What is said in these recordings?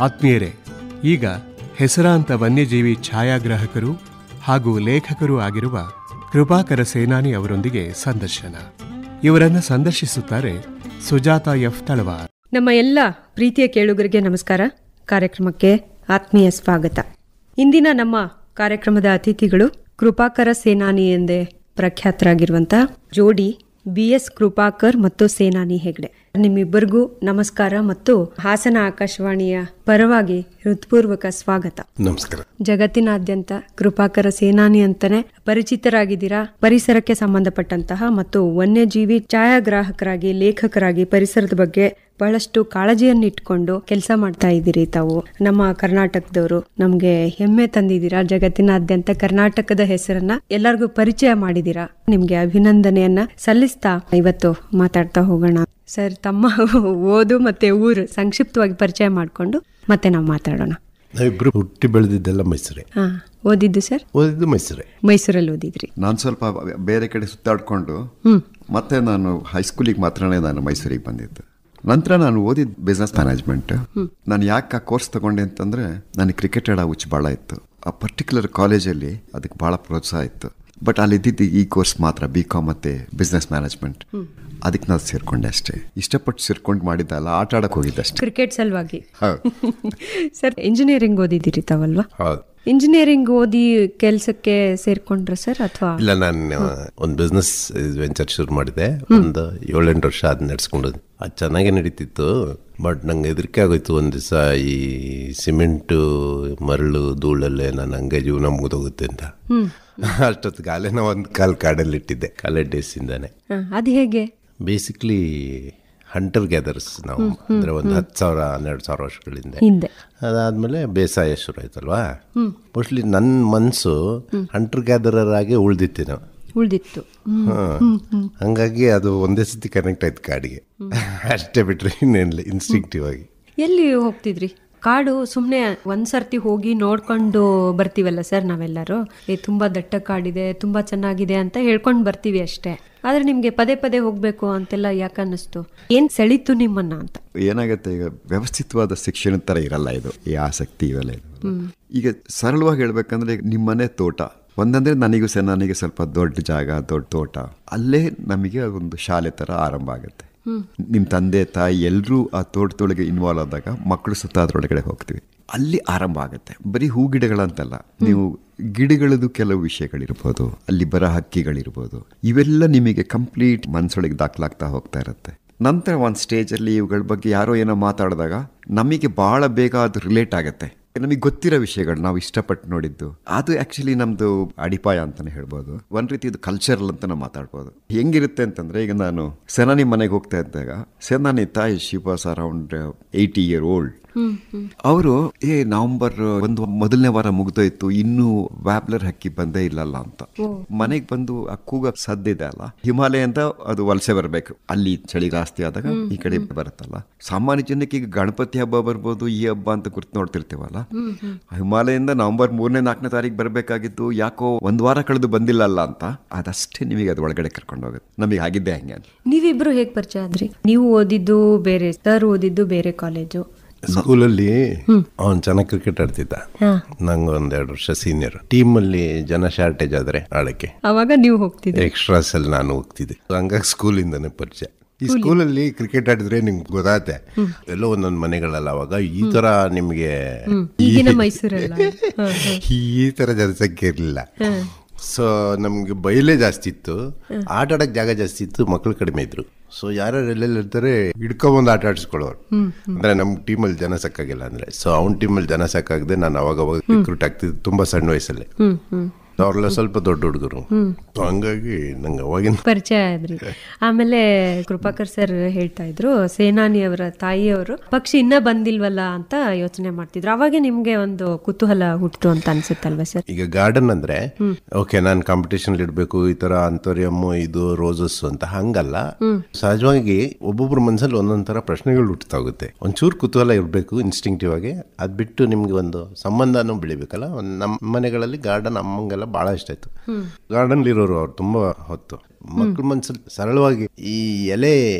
ಆತ್ಮೀಯರೇ, ಈಗ ಹೆಸರಾಂತ ವನ್ಯಜೀವಿ ಛಾಯಾಗ್ರಾಹಕರು ಹಾಗೂ ಲೇಖಕರೂ ಆಗಿರುವ ಕೃಪಾಕರ ಸೇನಾನಿ ಅವರೊಂದಿಗೆ ಸಂದರ್ಶನ. ಇವರನ್ನು ಸಂದರ್ಶಿಸುತ್ತಾರೆ ಸುಜಾತಾ ಎಫ್ ತಳವಾರ್. ನಮ್ಮ ಎಲ್ಲ ಪ್ರೀತಿಯ ಕೇಳುಗರಿಗೆ ನಮಸ್ಕಾರ. ಕಾರ್ಯಕ್ರಮಕ್ಕೆ ಆತ್ಮೀಯ ಸ್ವಾಗತ. ಇಂದಿನ ನಮ್ಮ ಕಾರ್ಯಕ್ರಮದ ಅತಿಥಿಗಳು ಕೃಪಾಕರ ಸೇನಾನಿ ಎಂದೇ ಪ್ರಖ್ಯಾತರಾಗಿರುವಂತಹ ಜೋಡಿ BS ಕೃಪಾಕರ್ ಮತ್ತು ಸೇನಾನಿ ಹೆಗ್ಡೆ. ನಿಮ್ಮಿಬ್ಬರಿಗೂ ನಮಸ್ಕಾರ ಮತ್ತು ಹಾಸನ ಆಕಾಶವಾಣಿಯ ಪರವಾಗಿ ಹೃತ್ಪೂರ್ವಕ ಸ್ವಾಗತ. ನಮಸ್ಕಾರ. ಜಗತ್ತಿನಾದ್ಯಂತ ಕೃಪಾಕರ ಸೇನಾನಿ ಅಂತಾನೆ ಪರಿಚಿತರಾಗಿದ್ದೀರಾ. ಪರಿಸರಕ್ಕೆ ಸಂಬಂಧಪಟ್ಟಂತಹ ಮತ್ತು ವನ್ಯಜೀವಿ ಛಾಯಾಗ್ರಾಹಕರಾಗಿ, ಲೇಖಕರಾಗಿ ಪರಿಸರದ ಬಗ್ಗೆ ಬಹಳಷ್ಟು ಕಾಳಜಿಯನ್ನಿಟ್ಕೊಂಡು ಕೆಲಸ ಮಾಡ್ತಾ ಇದ್ದೀರಿ. ತಾವು ನಮ್ಮ ಕರ್ನಾಟಕದವರು, ನಮ್ಗೆ ಹೆಮ್ಮೆ ತಂದಿದ್ದೀರಾ. ಜಗತ್ತಿನಾದ್ಯಂತ ಕರ್ನಾಟಕದ ಹೆಸರನ್ನ ಎಲ್ಲರಿಗೂ ಪರಿಚಯ ಮಾಡಿದೀರಾ. ನಿಮ್ಗೆ ಅಭಿನಂದನೆಯನ್ನ ಸಲ್ಲಿಸ್ತಾ ಇವತ್ತು ಮಾತಾಡ್ತಾ ಹೋಗೋಣ. ಸರ್, ತಮ್ಮ ಓದು ಮತ್ತೆ ಊರು ಸಂಕ್ಷಿಪ್ತವಾಗಿ ಪರಿಚಯ ಮಾಡಿಕೊಂಡು ಮತ್ತೆ ನಾವು ಮಾತಾಡೋಣ. ನಾವಿಬ್ರು ಹುಟ್ಟಿ ಬೆಳೆದಿದ್ದೆಲ್ಲ ಮೈಸೂರೇ. ಓದಿದ್ದು ಸರ್? ಓದಿದ್ದು ಮೈಸೂರೇ. ಮೈಸೂರಲ್ಲಿ ಓದಿದ್ರಿ? ನಾನು ಸ್ವಲ್ಪ ಬೇರೆ ಕಡೆ ಸುತ್ತಾಡ್ಕೊಂಡು ಮತ್ತೆ ನಾನು ಹೈಸ್ಕೂಲಿಗೆ ಮಾತ್ರನೇ ನಾನು ಮೈಸೂರಿಗೆ ಬಂದಿದ್ದು. ನಂತರ ನಾನು ಓದಿದ್ದು ಬಿಸ್ನೆಸ್ ಮ್ಯಾನೇಜ್ಮೆಂಟ್. ನಾನು ಯಾಕೆ ಆ ಕೋರ್ಸ್ ತಗೊಂಡೆ ಅಂತಂದ್ರೆ ನನಗೆ ಕ್ರಿಕೆಟ್ ಆಡೋ ಹುಚ್ಚು ಭಾಳ ಇತ್ತು. ಆ ಪರ್ಟಿಕ್ಯುಲರ್ ಕಾಲೇಜಲ್ಲಿ ಅದಕ್ಕೆ ಭಾಳ ಪ್ರೋತ್ಸಾಹ ಇತ್ತು. ಬಟ್ ಅಲ್ಲಿ ಇದ್ದಿದ್ದು ಈ ಕೋರ್ಸ್ ಮಾತ್ರ, BCom ಮತ್ತೆ ಬಿಸ್ನೆಸ್ ಮ್ಯಾನೇಜ್ಮೆಂಟ್. ಅದಕ್ಕೆ ನಾನು ಸೇರ್ಕೊಂಡೆ ಅಷ್ಟೇ. ಇಷ್ಟಪಟ್ಟು ಸೇರ್ಕೊಂಡು ಮಾಡಿದ್ದಲ್ಲ, ಆಟ ಆಡಕ್ಕೆ ಹೋಗಿದ್ದೆ ಅಷ್ಟೇ, ಕ್ರಿಕೆಟ್ ಸಲುವಾಗಿ. ಸರ್, ಇಂಜಿನಿಯರಿಂಗ್ ಓದಿದ್ದೀರಿ ತಾವಲ್ವಾ? ಹೌದು. ಇಂಜಿನಿಯರಿಂಗ್ ಓದಿ ಕೆಲಸಕ್ಕೆ ಸೇರ್ಕೊಂಡ್ರ ಸರ್ ಅಥವಾ? ಇಲ್ಲ, ನಾನು ಒಂದು ಬಿಸ್ನೆಸ್ ವೆಂಚರ್ ಶುರು ಮಾಡಿದೆ. ಒಂದು 7-8 ವರ್ಷ ಅದು ನಡೆಸ್ಕೊಂಡು ಅದು ಚೆನ್ನಾಗೇ ನಡೀತಿತ್ತು. ಬಟ್ ನಂಗೆ ಹೆದರಿಕೆ ಆಗೋಯ್ತು ಒಂದು ದಿವಸ, ಈ ಸಿಮೆಂಟು, ಮರಳು, ಧೂಳಲ್ಲೇ ನಾನು ಹಂಗೆ ಜೀವನ ಮುಗಿದೋಗುತ್ತೆ ಅಂತ. ಅಷ್ಟೊತ್ತಿಗೆ ಅಲ್ಲೇ ನಾವು ಒಂದು ಕಾಡಲ್ಲಿ ಇಟ್ಟಿದ್ದೆ, ಕಾಲೇಜ್ ಡೇಸಿಂದಾನೆ. ಅದು ಹೇಗೆ? ಬೇಸಿಕ್ಲಿ ಹಂಟರ್ ಗ್ಯಾದರ್ಸ್ ನಾವು, ಅಂದರೆ ಒಂದು 10,000-12,000 ವರ್ಷಗಳಿಂದ. ಅದಾದ್ಮೇಲೆ ಬೇಸಾಯ ಶುರು ಆಯ್ತಲ್ವಾ. ಮೋಸ್ಟ್ಲಿ ನನ್ನ ಮನಸ್ಸು ಹಂಟರ್ ಗ್ಯಾದರರ್ ಆಗಿ ಉಳಿದಿತ್ತು. ಹಂಗಾಗಿ ಅದು ಒಂದೇ ಸತಿ ಕನೆಕ್ಟ್ ಆಯ್ತು ಕಾಡಿಗೆ, ಅಷ್ಟೇ ಬಿಟ್ರೆ ಇನ್ನೇನಿಲ್ಲ, ಇನ್ಸ್ಟಿಂಕ್ಟಿವ್ ಆಗಿ. ಎಲ್ಲಿ ಹೋಗ್ತಿದ್ರಿ? ಕಾಡು ಸುಮ್ಮನೆ ಒಂದ್ಸರ್ತಿ ಹೋಗಿ ನೋಡ್ಕೊಂಡು ಬರ್ತೀವಲ್ಲ ಸರ್ ನಾವೆಲ್ಲರೂ, ತುಂಬಾ ದಟ್ಟ ಕಾಡಿದೆ, ತುಂಬಾ ಚೆನ್ನಾಗಿದೆ ಅಂತ ಹೇಳ್ಕೊಂಡು ಬರ್ತೀವಿ ಅಷ್ಟೇ. ಆದ್ರೆ ನಿಮ್ಗೆ ಪದೇ ಪದೇ ಹೋಗ್ಬೇಕು ಅಂತೆಲ್ಲ ಯಾಕೆ ಅನ್ನಿಸ್ತು? ಏನ್ ಸೆಳೀತು ನಿಮ್ಮನ್ನ ಅಂತ? ಏನಾಗುತ್ತೆ, ಈಗ ವ್ಯವಸ್ಥಿತವಾದ ಶಿಕ್ಷಣ ತರ ಇರಲ್ಲ ಇದು, ಈ ಆಸಕ್ತಿ ಇವೆಲ್ಲ. ಈಗ ಸರಳವಾಗಿ ಹೇಳ್ಬೇಕಂದ್ರೆ, ನಿಮ್ಮನೆ ತೋಟ ಒಂದಂದ್ರೆ ನನಗೂ ನನಗೆ ಸ್ವಲ್ಪ ದೊಡ್ಡ ಜಾಗ, ದೊಡ್ಡ ತೋಟ, ಅಲ್ಲೇ ನಮಗೆ ಒಂದು ಶಾಲೆ ತರ ಆರಂಭ ಆಗುತ್ತೆ. ನಿಮ್ಮ ತಂದೆ ತಾಯಿ ಎಲ್ಲರೂ ಆ ತೋಟದೊಳಗೆ ಇನ್ವಾಲ್ವ್ ಆದಾಗ ಮಕ್ಕಳು ಸುತ್ತ ಅದರೊಳಗಡೆ ಹೋಗ್ತೀವಿ, ಅಲ್ಲಿ ಆರಂಭ ಆಗುತ್ತೆ. ಬರೀ ಹೂ ಗಿಡಗಳಂತಲ್ಲ, ನೀವು ಗಿಡಗಳದ್ದು ಕೆಲವು ವಿಷಯಗಳಿರ್ಬೋದು, ಅಲ್ಲಿ ಬರೋ ಹಕ್ಕಿಗಳಿರ್ಬೋದು, ಇವೆಲ್ಲ ನಿಮಗೆ ಕಂಪ್ಲೀಟ್ ಮನಸ್ಸೊಳಗೆ ದಾಖಲಾಗ್ತಾ ಹೋಗ್ತಾ ಇರುತ್ತೆ. ನಂತರ ಒಂದು ಸ್ಟೇಜಲ್ಲಿ ಇವುಗಳ ಬಗ್ಗೆ ಯಾರೋ ಏನೋ ಮಾತಾಡಿದಾಗ ನಮಗೆ ಬಹಳ ಬೇಗ ಅದು ರಿಲೇಟ್ ಆಗುತ್ತೆ. ನಮಗೆ ಗೊತ್ತಿರೋ ವಿಷಯಗಳು ನಾವು ಇಷ್ಟಪಟ್ಟು ನೋಡಿದ್ದು, ಅದು ಆಕ್ಚುಲಿ ನಮ್ದು ಅಡಿಪಾಯ ಅಂತಾನೆ ಹೇಳ್ಬೋದು. ಒಂದ್ ರೀತಿ ಇದು ಕಲ್ಚರಲ್ ಅಂತ ನಾವು ಮಾತಾಡ್ಬೋದು. ಹೆಂಗಿರುತ್ತೆ ಅಂತಂದ್ರೆ, ಈಗ ನಾನು ಸೇನಾನಿ ಮನೆಗೆ ಹೋಗ್ತಾ ಇದ್ದಾಗ, ಸೇನಾನಿ ತಾಯಿ she was around 80 years old. ಅವರು ನವೆಂಬರ್ 1 ಮೊದಲನೇ ವಾರ ಮುಗ್ದೋಯ್ತು, ಇನ್ನೂ ವ್ಯಾಬ್ಲರ್ ಹಕ್ಕಿ ಬಂದೇ ಇಲ್ಲಲ್ಲ ಅಂತ ಮನೆಗೆ ಬಂದು ಆ ಕೂಗ ಸದ್ದಿದೆ ಅಲ್ಲ, ಹಿಮಾಲಯಿಂದ ಅದು ವಲಸೆ ಬರಬೇಕು. ಅಲ್ಲಿ ಚಳಿ ಜಾಸ್ತಿ ಆದಾಗ ಈ ಕಡೆ ಬರುತ್ತಲ್ಲ. ಸಾಮಾನ್ಯ ಜನಕ್ಕೆ ಈಗ ಗಣಪತಿ ಹಬ್ಬ ಬರ್ಬೋದು, ಈ ಹಬ್ಬ ಅಂತ ಗುರ್ತು ನೋಡ್ತಿರ್ತೀವಲ್ಲ, ಹಿಮಾಲಯದಿಂದ ನವೆಂಬರ್ 3-4ನೇ ತಾರೀಕು ಬರಬೇಕಾಗಿತ್ತು, ಯಾಕೋ 1 ವಾರ ಕಳೆದು ಬಂದಿಲ್ಲಲ್ಲ ಅಂತ, ಅದಷ್ಟೇ ನಿಮಗೆ ಅದು ಒಳಗಡೆ ಕರ್ಕೊಂಡು ಹೋಗುತ್ತೆ. ನಮಗೆ ಆಗಿದ್ದೆ ಹಂಗೆ. ನೀವಿಬ್ರು ಹೇಗೆ ಪರಿಚಯ ಆದ್ರಿ? ನೀವು ಓದಿದ್ದು ಬೇರೆ, ಸರ್ ಓದಿದ್ದು ಬೇರೆ ಕಾಲೇಜು. ಸ್ಕೂಲಲ್ಲಿ ಅವನು ಚೆನ್ನಾಗಿ ಕ್ರಿಕೆಟ್ ಆಡ್ತಿದ್ದ, ನಂಗೆ 1-2 ವರ್ಷ ಸೀನಿಯರ್. ಟೀಮಲ್ಲಿ ಜನ ಶಾರ್ಟೇಜ್ ಆದ್ರೆ ಆಡಕ್ಕೆ ಅವಾಗ ನೀವು ಹೋಗ್ತಿದ್ದೆ, ಎಕ್ಸ್ಟ್ರಾಸ್ ಅಲ್ಲಿ ನಾನು ಹೋಗ್ತಿದ್ದೆ. ಹಂಗಾಗಿ ಸ್ಕೂಲಿಂದಾನೆ ಪರಿಚಯ. ಈ ಸ್ಕೂಲಲ್ಲಿ ಕ್ರಿಕೆಟ್ ಆಡಿದ್ರೆ ನಿಮ್ಗೆ ಗೊತ್ತಾಗುತ್ತೆ, ಎಲ್ಲೋ ಒಂದೊಂದು ಮನೆಗಳಲ್ಲ ಅವಾಗ ಈ ತರ ನಿಮ್ಗೆ ಮೈಸೂರಲ್ಲ ಈ ತರ ಜನಸಂಖ್ಯೆ ಇರಲಿಲ್ಲ. ಸೊ ನಮ್ಗೆ ಬಯಲೇ ಜಾಸ್ತಿ ಇತ್ತು, ಆಟ ಆಡಕ್ ಜಾಗ ಜಾಸ್ತಿ ಇತ್ತು, ಮಕ್ಳು ಕಡಿಮೆ ಇದ್ರು. ಸೊ ಯಾರ್ಯಾರು ಎಲ್ಲೆಲ್ಲ ಇರ್ತಾರೆ ಹಿಡ್ಕೊಂಬಂದು ಆಟ ಆಡಿಸ್ಕೊಳ್ಳೋರು. ಅಂದ್ರೆ ನಮ್ ಟೀಮಲ್ಲಿ ಜನ ಸಾಕಾಗಿಲ್ಲ ಅಂದ್ರೆ, ಸೊ ಅವ್ನ ಟೀಮಲ್ಲಿ ಜನ ಸಾಕಾಗದೆ ನಾನು ಅವಾಗ ರಿಕ್ರೂಟ್ ಆಗ್ತಿದ್ದೆ ತುಂಬಾ ಸಣ್ಣ ವಯಸ್ಸಲ್ಲಿ. ಅವ್ರೆಲ್ಲ ಸ್ವಲ್ಪ ದೊಡ್ಡ ಹುಡುಗರು, ಹಂಗಾಗಿ ನಂಗೆ ಅವಾಗಿನ ಪರಿಚಯ ಆದ್ರಿ. ಆಮೇಲೆ ಕೃಪಾಕರ್ ಸರ್ ಹೇಳ್ತಾ ಇದ್ರು, ಸೇನಾನಿ ಅವರ ತಾಯಿಯವರು ಪಕ್ಷಿ ಇನ್ನ ಬಂದಿಲ್ವಲ್ಲ ಅಂತ ಯೋಚನೆ ಮಾಡ್ತಿದ್ರು. ಅವಾಗ ನಿಮ್ಗೆ ಒಂದು ಕುತೂಹಲ ಹುಟ್ಟಿತು ಅಂತ ಅನ್ಸುತ್ತಲ್ವಾ ಸರ್? ಈಗ ಗಾರ್ಡನ್ ಅಂದ್ರೆ ಓಕೆ, ನಾನು ಕಾಂಪಿಟೇಷನ್ ಇಡ್ಬೇಕು, ಈ ತರ ಅಂತೋರಿಯಮ್, ಇದು ರೋಸಸ್ ಅಂತ ಹಂಗಲ್ಲ. ಸಹಜವಾಗಿ ಒಬ್ಬೊಬ್ರು ಮನ್ಸಲ್ಲಿ ಒಂದೊಂದ್ ತರ ಪ್ರಶ್ನೆಗಳು ಹುಟ್ಟುತ್ತಾ ಹೋಗುತ್ತೆ. ಒಂಚೂರು ಕುತೂಹಲ ಇರ್ಬೇಕು ಇನ್ಸ್ಟಿಂಕ್ಟಿವ್ ಆಗಿ, ಅದ್ ಬಿಟ್ಟು ನಿಮ್ಗೆ ಒಂದು ಸಂಬಂಧನೂ ಬೆಳಿಬೇಕಲ್ಲ. ನಮ್ಮ ಮನೆಗಳಲ್ಲಿ ಗಾರ್ಡನ್ ಅಮ್ಮಂಗೆಲ್ಲ ಬಹಳ ಇಷ್ಟ ಆಯ್ತು. ಗಾರ್ಡನ್ ಇರೋರು ಅವ್ರು ತುಂಬಾ ಹೊತ್ತು. ಮಕ್ಳ ಮನ್ಸಲ್ಲಿ ಸರಳವಾಗಿ ಈ ಎಲೆ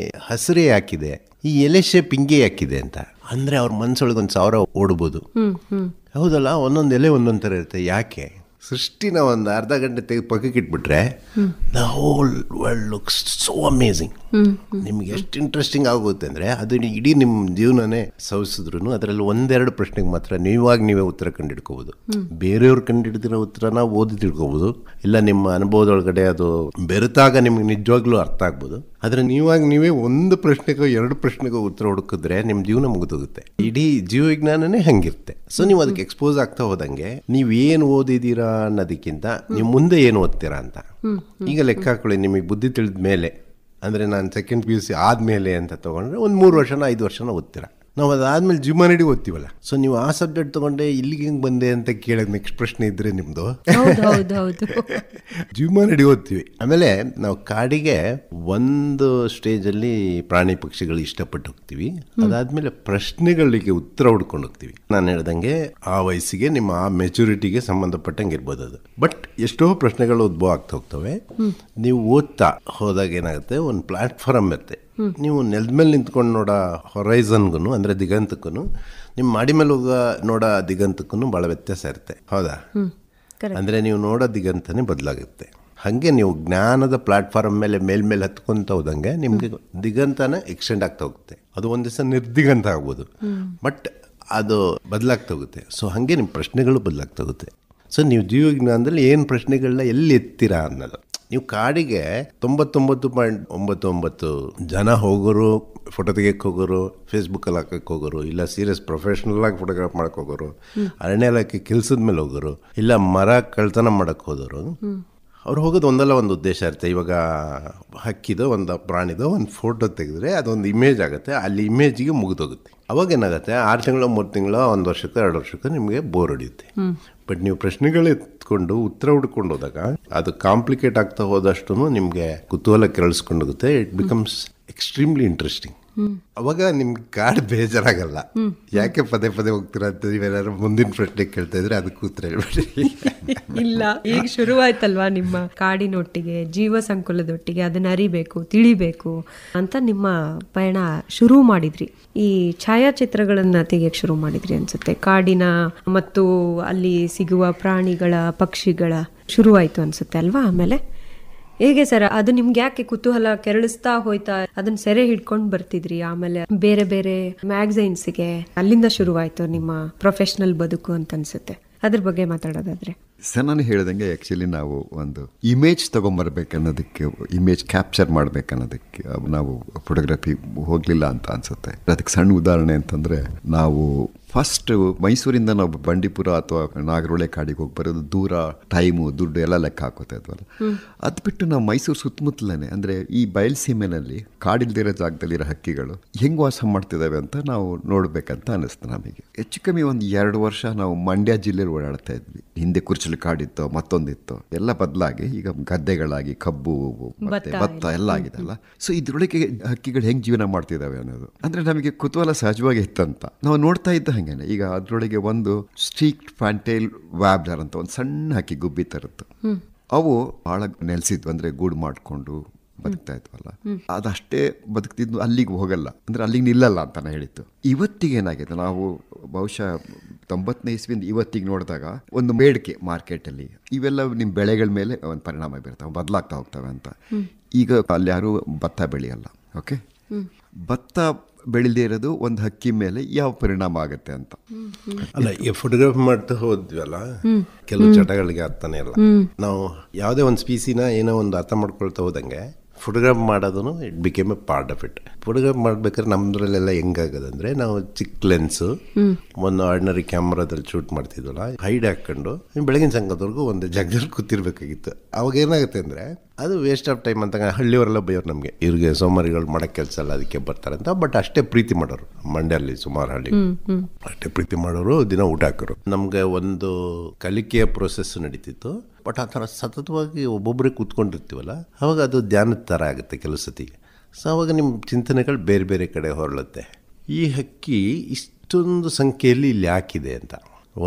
ಹಸಿರೇ ಯಾಕಿದೆ, ಈ ಎಲೆ ಶೇಪ್ ಹಿಂಗೆ ಯಾಕಿದೆ ಅಂತ ಅಂದರೆ ಅವ್ರ ಮನಸ್ಸೊಳಗೆ 1,000 ಓಡ್ಬೋದು. ಹೌದಲ್ಲ, ಒಂದೊಂದು ಎಲೆ ಒಂದೊಂದು ಥರ ಇರುತ್ತೆ. ಯಾಕೆ? ಸೃಷ್ಟಿನ ಒಂದು ಅರ್ಧ ಗಂಟೆ ತೆಗೆದು ಪಕ್ಕಕ್ಕೆ ಇಟ್ಬಿಟ್ರೆ the whole world looks so amazing. ನಿಮ್ಗೆ ಎಷ್ಟು ಇಂಟ್ರೆಸ್ಟಿಂಗ್ ಆಗುತ್ತೆ ಅಂದರೆ ಅದು ಇಡೀ ನಿಮ್ಮ ಜೀವನನೇ ಸವಿಸಿದ್ರು ಅದರಲ್ಲಿ ಒಂದೆರಡು ಪ್ರಶ್ನೆಗೆ ಮಾತ್ರ ನೀವೇ ಉತ್ತರ ಕಂಡಿಡ್ಕೋಬೋದು. ಬೇರೆಯವ್ರು ಕಂಡಿಡ್ದಿರೋ ಉತ್ತರನ ಓದಿ ತಿಳ್ಕೊಬೋದು, ಇಲ್ಲ ನಿಮ್ಮ ಅನುಭವದೊಳಗಡೆ ಅದು ಬೆರೆತಾಗ ನಿಮ್ಗೆ ನಿಜವಾಗ್ಲೂ ಅರ್ಥ ಆಗ್ಬೋದು. ಆದರೆ ನೀವೇ ಒಂದು ಪ್ರಶ್ನೆಗೋ 2 ಪ್ರಶ್ನೆಗೋ ಉತ್ತರ ಹುಡುಕಿದ್ರೆ ನಿಮ್ಮ ಜೀವನ ಮುಗಿದೋಗುತ್ತೆ. ಇಡೀ ಜೀವವಿಜ್ಞಾನನೇ ಹಂಗಿರುತ್ತೆ. ಸೊ ನೀವು ಅದಕ್ಕೆ ಎಕ್ಸ್ಪೋಸ್ ಆಗ್ತಾ ಹೋದಂಗೆ ನೀವೇನು ಓದಿದ್ದೀರಾ ಅನ್ನೋದಕ್ಕಿಂತ ನೀವು ಮುಂದೆ ಏನು ಓದ್ತೀರಾ ಅಂತ. ಈಗ ಲೆಕ್ಕ ಹಾಕೊಳ್ಳಿ, ನಿಮಗೆ ಬುದ್ಧಿ ತಿಳಿದ ಮೇಲೆ, ಅಂದರೆ ನಾನು ಸೆಕೆಂಡ್ PUC ಆದಮೇಲೆ ಅಂತ ತೊಗೊಂಡ್ರೆ ಒಂದು 3 ವರ್ಷನ 5 ವರ್ಷನ ಓದ್ತೀರಾ. ನಾವು ಅದಾದ್ಮೇಲೆ ಜಿಮ್ಮಾನಿಡಿ ಓದ್ತೀವಲ್ಲ. ಸೊ ನೀವು ಆ ಸಬ್ಜೆಕ್ಟ್ ತೊಗೊಂಡೆ ಇಲ್ಲಿಗೆ ಹೆಂಗೆ ಬಂದೆ ಅಂತ ಕೇಳೋದು ನೆಕ್ಸ್ಟ್ ಪ್ರಶ್ನೆ ಇದ್ರೆ ನಿಮ್ಮದು. ಜಿಮ್ಮಾನಿಡಿ ಓದ್ತೀವಿ. ಆಮೇಲೆ ನಾವು ಕಾಡಿಗೆ ಒಂದು ಸ್ಟೇಜಲ್ಲಿ ಪ್ರಾಣಿ ಪಕ್ಷಿಗಳು ಇಷ್ಟಪಟ್ಟು ಹೋಗ್ತೀವಿ. ಅದಾದ್ಮೇಲೆ ಪ್ರಶ್ನೆಗಳಿಗೆ ಉತ್ತರ ಹುಡ್ಕೊಂಡು ಹೋಗ್ತೀವಿ. ನಾನು ಹೇಳ್ದಂಗೆ ಆ ವಯಸ್ಸಿಗೆ ನಿಮ್ಮ ಆ ಮೆಚುರಿಟಿಗೆ ಸಂಬಂಧಪಟ್ಟಂಗೆ ಇರ್ಬೋದು ಅದು. ಬಟ್ ಎಷ್ಟೋ ಪ್ರಶ್ನೆಗಳು ಉದ್ಭವ ಆಗ್ತಾ ಹೋಗ್ತವೆ. ನೀವು ಓದ್ತಾ ಹೋದಾಗ ಏನಾಗುತ್ತೆ, ಒಂದು ಪ್ಲಾಟ್ಫಾರ್ಮ್ ಇರುತ್ತೆ. ನೀವು ನೆಲದ ಮೇಲೆ ನಿಂತ್ಕೊಂಡು ನೋಡೋ ಹೊರೈಸನ್ಗೂ ಅಂದರೆ ದಿಗಂತಕ್ಕೂ ನಿಮ್ಮ ಮಾಡಿ ಮೇಲೆ ಹೋಗೋ ನೋಡೋ ದಿಗಂತಕ್ಕೂ ಭಾಳ ವ್ಯತ್ಯಾಸ ಇರುತ್ತೆ. ಹೌದಾ? ಅಂದರೆ ನೀವು ನೋಡೋ ದಿಗಂತನೇ ಬದಲಾಗುತ್ತೆ. ಹಾಗೆ ನೀವು ಜ್ಞಾನದ ಪ್ಲಾಟ್ಫಾರ್ಮ್ ಮೇಲೆ ಹತ್ಕೊಂತ ಹೋದಂಗೆ ನಿಮಗೆ ದಿಗಂತನೇ ಎಕ್ಸ್ಟೆಂಡ್ ಆಗ್ತಾ ಹೋಗುತ್ತೆ. ಅದು ಒಂದು ದಿವಸ ನಿರ್ದಿಗಂತ ಆಗ್ಬೋದು, ಬಟ್ ಅದು ಬದಲಾಗ್ತಾ ಹೋಗುತ್ತೆ. ಸೊ ಹಾಗೆ ನಿಮ್ಮ ಪ್ರಶ್ನೆಗಳು ಬದಲಾಗ್ತಾ ಹೋಗುತ್ತೆ. ಸೊ ನೀವು ಜೀವವಿಜ್ಞಾನದಲ್ಲಿ ಏನು ಪ್ರಶ್ನೆಗಳನ್ನ ಎಲ್ಲಿ ಎತ್ತೀರಾ ಅನ್ನೋದು. ನೀವು ಕಾಡಿಗೆ 99.99 ಜನ ಹೋಗೋರು, ಫೋಟೋ ತೆಗಿಯಕ್ಕೆ ಹೋಗೋರು, ಫೇಸ್ಬುಕ್ಕಲ್ಲಿ ಹಾಕಕ್ಕೆ ಹೋಗೋರು, ಇಲ್ಲ ಸೀರಿಯಸ್ ಪ್ರೊಫೆಷ್ನಲ್ ಆಗಿ ಫೋಟೋಗ್ರಾಫ್ ಮಾಡಕ್ಕೆ ಹೋಗೋರು, ಅರಣ್ಯ ಇಲಾಖೆ ಕೆಲಸದ ಮೇಲೆ ಹೋಗೋರು, ಇಲ್ಲ ಮರ ಕಳ್ತನ ಮಾಡಕ್ಕೆ ಹೋದವರು, ಅವ್ರು ಹೋಗೋದು ಒಂದಲ್ಲ ಒಂದು ಉದ್ದೇಶ ಇರುತ್ತೆ. ಇವಾಗ ಹಕ್ಕಿದೋ ಒಂದು ಪ್ರಾಣಿದೋ ಒಂದು ಫೋಟೋ ತೆಗೆದ್ರೆ ಅದೊಂದು ಇಮೇಜ್ ಆಗುತ್ತೆ, ಅಲ್ಲಿ ಇಮೇಜಿಗೆ ಮುಗಿದೋಗುತ್ತೆ. ಅವಾಗ ಏನಾಗುತ್ತೆ, 6 ತಿಂಗಳು 3 ತಿಂಗಳು 1 ವರ್ಷಕ್ಕೋ 2 ವರ್ಷಕ್ಕೋ ನಿಮಗೆ ಬೋರ್ ಹೊಡೆಯುತ್ತೆ. ಬಟ್ ನೀವು ಪ್ರಶ್ನೆಗಳು ಎತ್ಕೊಂಡು ಉತ್ತರ ಹುಡ್ಕೊಂಡು ಹೋದಾಗ ಅದು ಕಾಂಪ್ಲಿಕೇಟ್ ಆಗ್ತಾ ಹೋದಷ್ಟು ನಿಮಗೆ ಕುತೂಹಲ ಕೆರಳಿಸ್ಕೊಂಡೋಗುತ್ತೆ. It becomes extremely interesting. ಅವಾಗ ನಿಮ್ಗೆ ಕಾಡು ಬೇಜಾರಾಗಲ್ಲ. ಯಾಕೆ ಪದೇ ಹೋಗ್ತೀರಾ ಅಂತ ನೀವೇನಾದ್ರು ಮುಂದಿನ ಪ್ರಶ್ನೆ ಕೇಳ್ತಾ ಇದ್ರೆ ಅದಕ್ಕೆ ಉತ್ತರ ಹೇಳ್ಬೇಡಿ. ಇಲ್ಲ, ಈಗ ಶುರುವಾಯ್ತಲ್ವಾ ನಿಮ್ಮ ಕಾಡಿನೊಟ್ಟಿಗೆ, ಜೀವ ಸಂಕುಲದೊಟ್ಟಿಗೆ ಅದನ್ನ ಅರಿಬೇಕು, ತಿಳಿಬೇಕು ಅಂತ ನಿಮ್ಮ ಪಯಣ ಶುರು ಮಾಡಿದ್ರಿ. ಈ ಛಾಯಾಚಿತ್ರಗಳನ್ನ ತೆಗೆಯಕ್ಕೆ ಶುರು ಮಾಡಿದ್ರಿ ಅನ್ಸುತ್ತೆ. ಕಾಡಿನ ಮತ್ತು ಅಲ್ಲಿ ಸಿಗುವ ಪ್ರಾಣಿಗಳ, ಪಕ್ಷಿಗಳ ಶುರುವಾಯ್ತು ಅನ್ಸುತ್ತೆ ಅಲ್ವಾ? ಆಮೇಲೆ ಹೇಗೆ ಸರ್ ಅದು ನಿಮ್ಗೆ ಯಾಕೆ ಕುತೂಹಲ ಕೆರಳಿಸ್ತಾ ಹೋಯ್ತಾ? ಅದನ್ನ ಸೆರೆ ಹಿಡ್ಕೊಂಡು ಬರ್ತಿದ್ರಿ, ಆಮೇಲೆ ಬೇರೆ ಬೇರೆ ಮ್ಯಾಗಝೈನ್ಸ್ಗೆ, ಅಲ್ಲಿಂದ ಶುರುವಾಯ್ತು ನಿಮ್ಮ ಪ್ರೊಫೆಷನಲ್ ಬದುಕು ಅಂತ ಅನ್ಸುತ್ತೆ. ಅದ್ರ ಬಗ್ಗೆ ಮಾತಾಡೋದಾದ್ರೆ ಸರ್, ನಾನು ಹೇಳ್ದಂಗೆ ಆ್ಯಕ್ಚುಲಿ ನಾವು ಒಂದು ಇಮೇಜ್ ತೊಗೊಂಬರ್ಬೇಕನ್ನೋದಕ್ಕೆ, ಇಮೇಜ್ ಕ್ಯಾಪ್ಚರ್ ಮಾಡ್ಬೇಕನ್ನೋದಕ್ಕೆ ನಾವು ಫೋಟೋಗ್ರಫಿ ಹೋಗಲಿಲ್ಲ ಅಂತ ಅನ್ಸುತ್ತೆ. ಅದಕ್ಕೆ ಸಣ್ಣ ಉದಾಹರಣೆ ಅಂತಂದರೆ, ನಾವು ಫಸ್ಟ್ ಮೈಸೂರಿಂದ ನಾವು ಬಂಡೀಪುರ ಅಥವಾ ನಾಗರಹೊಳೆ ಕಾಡಿಗೆ ಹೋಗಿ ಬರೋದು ದೂರ, ಟೈಮು, ದುಡ್ಡು ಎಲ್ಲ ಲೆಕ್ಕ ಹಾಕೋತಾ ಇದ್ವಲ್ಲ. ಅದು ಬಿಟ್ಟು ನಾವು ಮೈಸೂರು ಸುತ್ತಮುತ್ತಲೇ ಅಂದರೆ ಈ ಬಯಲುಸೀಮೆನಲ್ಲಿ ಕಾಡಿಲ್ದಿರೋ ಜಾಗದಲ್ಲಿರೋ ಹಕ್ಕಿಗಳು ಹೆಂಗೆ ವಾಸ ಮಾಡ್ತಿದ್ದಾವೆ ಅಂತ ನಾವು ನೋಡಬೇಕಂತ ಅನ್ನಿಸ್ತು ನಮಗೆ. ಹೆಚ್ಚು ಕಮ್ಮಿ ಒಂದು 2 ವರ್ಷ ನಾವು ಮಂಡ್ಯ ಜಿಲ್ಲೆಯಲ್ಲಿ ಓಡಾಡ್ತಾ ಇದ್ವಿ. ಹಿಂದೆ ಕುರ್ಚಲು ಕಾಡಿತ್ತು, ಮತ್ತೊಂದಿತ್ತು, ಎಲ್ಲ ಬದಲಾಗಿ ಈಗ ಗದ್ದೆಗಳಾಗಿ ಕಬ್ಬು ಮತ್ತೆ ಭತ್ತ ಎಲ್ಲ ಆಗಿದೆಲ್ಲ. ಸೊ ಇದ್ರೊಳಗೆ ಹಕ್ಕಿಗಳು ಹೆಂಗೆ ಜೀವನ ಮಾಡ್ತಿದ್ದಾವೆ ಅನ್ನೋದು ಅಂದರೆ ನಮಗೆ ಕುತೂಹಲ ಸಹಜವಾಗಿ ಇತ್ತಂತ ನಾವು ನೋಡ್ತಾ ಇದ್ದ. ಹಂಗೇನೆ ಈಗ ಅದರೊಳಗೆ ಒಂದು ಸ್ಟ್ರೀಕ್ಟ್ ಫ್ಯಾಂಟೈಲ್ ವ್ಯಾಬ್ಲರ್ ಅಂತ ಒಂದು ಸಣ್ಣ ಹಕ್ಕಿ ಗುಬ್ಬಿ ತರುತ್ತೆ. ಅವು ಬಹಳ ನೆಲೆಸಿದ್ವು, ಅಂದರೆ ಗೂಡು ಮಾಡಿಕೊಂಡು ಬದುಕ್ತಾ ಇದ್ವಲ್ಲ. ಅದಷ್ಟೇ ಬದುಕ್ತಿದ್ವು, ಅಲ್ಲಿಗೆ ಹೋಗಲ್ಲ, ಅಂದರೆ ಅಲ್ಲಿಗೆ ನಿಲ್ಲಲ್ಲ ಅಂತ ಹೇಳಿತ್ತು. ಇವತ್ತಿಗೆ ಏನಾಗಿದೆ, ನಾವು ಬಹುಶಃ 90ನೇ ಇಸ್ವಿಯಿಂದ ಇವತ್ತಿಗೆ ನೋಡಿದಾಗ ಒಂದು ಬೇಡಿಕೆ ಮಾರ್ಕೆಟಲ್ಲಿ ಇವೆಲ್ಲ ನಿಮ್ಮ ಬೆಳೆಗಳ ಮೇಲೆ ಒಂದು ಪರಿಣಾಮ ಬೀರ್ತಾವೆ, ಬದಲಾಗ್ತಾ ಹೋಗ್ತವೆ ಅಂತ. ಈಗ ಅಲ್ಲಿ ಯಾರೂ ಭತ್ತ ಬೆಳೆಯಲ್ಲ. ಓಕೆ, ಭತ್ತ ಬೆಳೆದೇ ಇರೋದು ಒಂದು ಹಕ್ಕಿ ಮೇಲೆ ಯಾವ ಪರಿಣಾಮ ಆಗುತ್ತೆ ಅಂತ. ಅಲ್ಲ, ಈಗ ಫೋಟೋಗ್ರಾಫಿ ಮಾಡ್ತಾ ಹೋದ್ವಲ್ಲ, ಕೆಲವು ಚಟಗಳಿಗೆ ಅರ್ಥನೇ ಇಲ್ಲ. ನಾವು ಯಾವುದೇ ಒಂದು ಸ್ಪೀಸಿನ ಏನೋ ಒಂದು ಅರ್ಥ ಮಾಡ್ಕೊಳ್ತಾ ಹೋದಂಗೆ ಫೋಟೋಗ್ರಾಫ್ ಮಾಡೋದನ್ನು it became A part of it. Photograph ಮಾಡ್ಬೇಕಾದ್ರೆ ನಮ್ಮದ್ರಲ್ಲೆಲ್ಲ ಹೆಂಗಾಗೋದಂದ್ರೆ, ನಾವು ಚಿಕ್ಕ ಲೆನ್ಸು, ಒಂದು ಆರ್ಡಿನರಿ ಕ್ಯಾಮ್ರಾದಲ್ಲಿ ಶೂಟ್ ಮಾಡ್ತಿದ್ವಲ್ಲ, ಹೈಡ್ ಹಾಕ್ಕೊಂಡು ಬೆಳಗಿನ ಸಂಘದವರೆಗೂ ಒಂದು ಜಾಗದಲ್ಲಿ ಕೂತಿರ್ಬೇಕಾಗಿತ್ತು. ಅವಾಗ ಏನಾಗುತ್ತೆ ಅಂದರೆ ಅದು ವೇಸ್ಟ್ ಆಫ್ ಟೈಮ್ ಅಂತ ಹಳ್ಳಿಯವರೆಲ್ಲ ಬೈಯೋರು ನಮಗೆ, ಇವ್ರಿಗೆ ಸೋಮಾರಿಗಳು ಮಾಡೋಕ್ಕೆ ಕೆಲಸ ಅಲ್ಲ, ಅದಕ್ಕೆ ಬರ್ತಾರೆ ಅಂತ. ಬಟ್ ಅಷ್ಟೇ ಪ್ರೀತಿ ಮಾಡೋರು ಮಂಡ್ಯಲ್ಲಿ, ಸುಮಾರು ಹಳ್ಳಿ ಅಷ್ಟೇ ಪ್ರೀತಿ ಮಾಡೋರು, ದಿನ ಊಟ ಹಾಕೋರು. ನಮಗೆ ಒಂದು ಕಲಿಕೆಯ ಪ್ರೋಸೆಸ್ ನಡೀತಿತ್ತು. ಬಟ್ ಆ ಥರ ಸತತವಾಗಿ ಒಬ್ಬೊಬ್ಬರೇ ಕೂತ್ಕೊಂಡಿರ್ತೀವಲ್ಲ, ಅವಾಗ ಅದು ಧ್ಯಾನದ ಥರ ಆಗುತ್ತೆ ಕೆಲವು ಸತಿಗೆ. ಸೊ ಅವಾಗ ನಿಮ್ಮ ಚಿಂತನೆಗಳು ಬೇರೆ ಬೇರೆ ಕಡೆ ಹೊರಳುತ್ತೆ. ಈ ಹಕ್ಕಿ ಇಷ್ಟೊಂದು ಸಂಖ್ಯೆಯಲ್ಲಿ ಇಲ್ಲಿ ಯಾಕಿದೆ ಅಂತ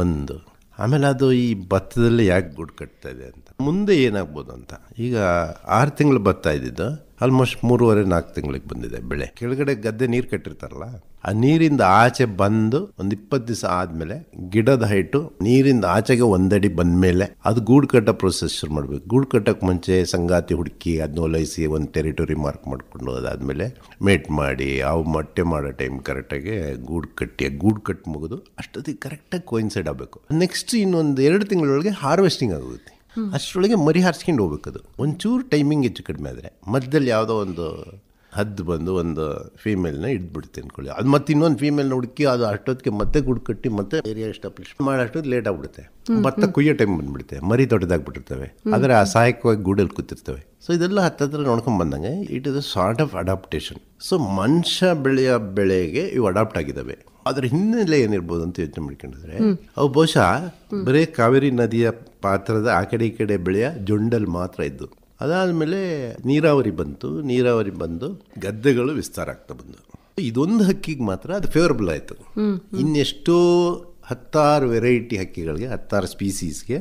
ಒಂದು, ಆಮೇಲೆ ಅದು ಈ ಭತ್ತದಲ್ಲಿ ಯಾಕೆ ಗೂಡು ಕಟ್ತಾ ಇದೆ ಅಂತ, ಮುಂದೆ ಏನಾಗ್ಬೋದು ಅಂತ. ಈಗ 6 ತಿಂಗಳು ಭತ್ತ ಇದ್ದಿದ್ದು ಆಲ್ಮೋಸ್ಟ್ 3.5-4 ತಿಂಗಳಿಗೆ ಬಂದಿದೆ ಬೆಳೆ. ಕೆಳಗಡೆ ಗದ್ದೆ ನೀರು ಕಟ್ಟಿರ್ತಾರಲ್ಲ, ಆ ನೀರಿಂದ ಆಚೆ ಬಂದು ಒಂದು 20 ದಿವಸ ಆದಮೇಲೆ ಗಿಡದ ಹೈಟು ನೀರಿಂದ ಆಚೆಗೆ 1 ಅಡಿ ಬಂದಮೇಲೆ ಅದು ಗೂಡು ಕಟ್ಟೋ ಪ್ರೊಸೆಸ್ ಶುರು ಮಾಡಬೇಕು. ಗೂಡು ಕಟ್ಟೋಕ್ಕೆ ಮುಂಚೆ ಸಂಗಾತಿ ಹುಡುಕಿ ಅದನ್ನ ಓಲೈಸಿ ಒಂದು ಟೆರಿಟರಿ ಮಾರ್ಕ್ ಮಾಡಿಕೊಂಡು ಅದಾದಮೇಲೆ ಮೇಟ್ ಮಾಡಿ ಅವು ಮೊಟ್ಟೆ ಮಾಡೋ ಟೈಮ್ ಕರೆಕ್ಟಾಗಿ ಗೂಡು ಕಟ್ಟಿ ಮುಗಿದು ಅಷ್ಟೊತ್ತಿಗೆ ಕರೆಕ್ಟಾಗಿ ಕೋಯಿನ್ಸೈಡ್ ಆಗಬೇಕು. ನೆಕ್ಸ್ಟ್ ಇನ್ನೊಂದು 2 ತಿಂಗಳೊಳಗೆ ಹಾರ್ವೆಸ್ಟಿಂಗ್ ಆಗುತ್ತೆ. ಅಷ್ಟರೊಳಗೆ ಮರಿ ಹಾರಿಸ್ಕೊಂಡು ಹೋಗ್ಬೇಕು. ಅದು ಒಂಚೂರು ಟೈಮಿಂಗ್ ಹೆಚ್ಚು ಕಡಿಮೆ ಆದರೆ ಮಧ್ಯದಲ್ಲಿ ಯಾವುದೋ ಒಂದು ಹದ್ದು ಬಂದು ಒಂದು ಫೀಮೇಲ್ನ ಹಿಡ್ಬಿಡುತ್ತೆ ಅಂದ್ಕೊಳ್ಳಿ. ಅದು ಮತ್ತೆ ಇನ್ನೊಂದು ಫೀಮೇಲ್ನ ಹುಡುಕಿ ಅದು ಅಷ್ಟೊತ್ತಿಗೆ ಮತ್ತೆ ಗೂಡು ಕಟ್ಟಿ ಮತ್ತೆ ಏರಿಯಾ ಎಸ್ಟಾಬ್ಲಿಷ್ ಮಾಡೋಷ್ಟೊತ್ತು ಲೇಟ್ ಆಗ್ಬಿಡುತ್ತೆ. ಭತ್ತ ಕುಯ್ಯೋ ಟೈಮ್ ಬಂದ್ಬಿಡುತ್ತೆ, ಮರಿ ದೊಡ್ಡದಾಗ್ಬಿಟ್ಟಿರ್ತವೆ, ಆದರೆ ಆ ಸಹಾಯಕವಾಗಿ ಗೂಡಲ್ಲಿ ಕೂತಿರ್ತವೆ. ಸೊ ಇದೆಲ್ಲ ಹತ್ತಿರ ನೋಡ್ಕೊಂಡು ಬಂದಂಗೆ it is a sort of adaptation. So ಮನುಷ್ಯ ಬೆಳೆಯ ಬೆಳೆಗೆ ಇವು ಅಡಾಪ್ಟ್ ಆಗಿದ್ದಾವೆ. ಅದ್ರ ಹಿನ್ನೆಲೆ ಏನಿರ್ಬೋದು ಅಂತ ಯೋಚನೆ ಮಾಡ್ಕೊಂಡಿದ್ರೆ ಅವು ಬಹುಶಃ ಬರೀ ಕಾವೇರಿ ನದಿಯ ಪಾತ್ರದ ಆ ಕಡೆ ಈ ಕಡೆ ಬೆಳೆಯ ಜೊಂಡಲ್ಲಿ ಮಾತ್ರ ಇದ್ದು, ಅದಾದಮೇಲೆ ನೀರಾವರಿ ಬಂದು ಗದ್ದೆಗಳು ವಿಸ್ತಾರ ಆಗ್ತಾ ಬಂದು ಇದೊಂದು ಹಕ್ಕಿಗೆ ಮಾತ್ರ ಅದು ಫೇವರಬಲ್ ಆಯಿತು. ಇನ್ನೆಷ್ಟೋ 10 ವೆರೈಟಿ ಹಕ್ಕಿಗಳಿಗೆ 10 ಸ್ಪೀಸೀಸ್ಗೆ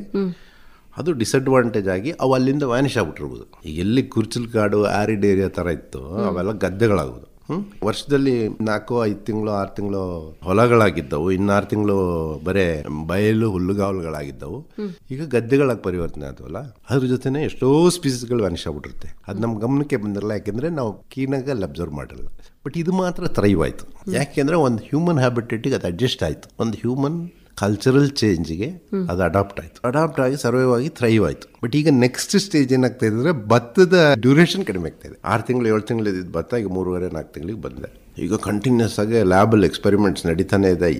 ಅದು ಡಿಸಡ್ವಾಂಟೇಜ್ ಆಗಿ ಅವು ಅಲ್ಲಿಂದ ವ್ಯಾನಿಷ್ ಆಗ್ಬಿಟ್ಟಿರ್ಬೋದು. ಈಗ ಎಲ್ಲಿ ಕುರ್ಚಲ್ ಕಾಡು ಆರಿಡ್ ಏರಿಯಾ ಥರ ಇತ್ತು ಅವೆಲ್ಲ ಗದ್ದೆಗಳಾಗೋದು. ವರ್ಷದಲ್ಲಿ 4-5 ತಿಂಗಳು 6 ತಿಂಗಳು ಹೊಲಗಳಾಗಿದ್ದವು, ಇನ್ನು 6 ತಿಂಗಳು ಬರೇ ಬಯಲು ಹುಲ್ಲುಗಾವಲುಗಳಾಗಿದ್ದವು. ಈಗ ಗದ್ದೆಗಳಾಗಿ ಪರಿವರ್ತನೆ ಆದವಲ್ಲ, ಅದ್ರ ಜೊತೆನೆ ಎಷ್ಟೋ ಸ್ಪೀಸೀಸ್ಗಳು ವ್ಯಾನಿಷ್ ಆಗ್ಬಿಟ್ಟಿರುತ್ತೆ. ಅದು ನಮ್ಮ ಗಮನಕ್ಕೆ ಬಂದಿರಲ್ಲ, ಯಾಕೆಂದರೆ ನಾವು ಕ್ಲೀನಾಗಿ ಅಲ್ಲಿ ಅಬ್ಸರ್ವ್ ಮಾಡಿರಲ್ಲ. ಬಟ್ ಇದು ಮಾತ್ರ ಥ್ರೈವ್ ಆಯಿತು. ಯಾಕೆಂದರೆ ಒಂದು ಹ್ಯೂಮನ್ ಹ್ಯಾಬಿಟೇಟಿಗೆ ಅದು ಅಡ್ಜಸ್ಟ್ ಆಯಿತು. ಒಂದು ಹ್ಯೂಮನ್ ಕಲ್ಚರಲ್ ಚೇಂಜ್ಗೆ ಅದು ಅಡಾಪ್ಟ್ ಆಗಿ ಸರ್ವೈವ್ ಆಗಿ ಥ್ರೈವ್ ಆಯಿತು. ಬಟ್ ಈಗ ನೆಕ್ಸ್ಟ್ ಸ್ಟೇಜ್ ಏನಾಗ್ತಾ ಇದೆ ಅಂದರೆ ಭತ್ತದ ಡ್ಯೂರೇಷನ್ ಕಡಿಮೆ ಆಗ್ತಾ ಇದೆ. 6 ತಿಂಗಳು 7 ತಿಂಗಳು ಇದ್ದಿದ್ದು ಭತ್ತ ಈಗ 3.5-4 ತಿಂಗಳಿಗೆ ಬಂದಿದೆ. ಈಗ ಕಂಟಿನ್ಯೂಸ್ ಆಗಿ ಲ್ಯಾಬಲ್ಲಿ ಎಕ್ಸ್ಪೆರಿಮೆಂಟ್ಸ್ ನಡೀತಾನೆ ಇದೆ.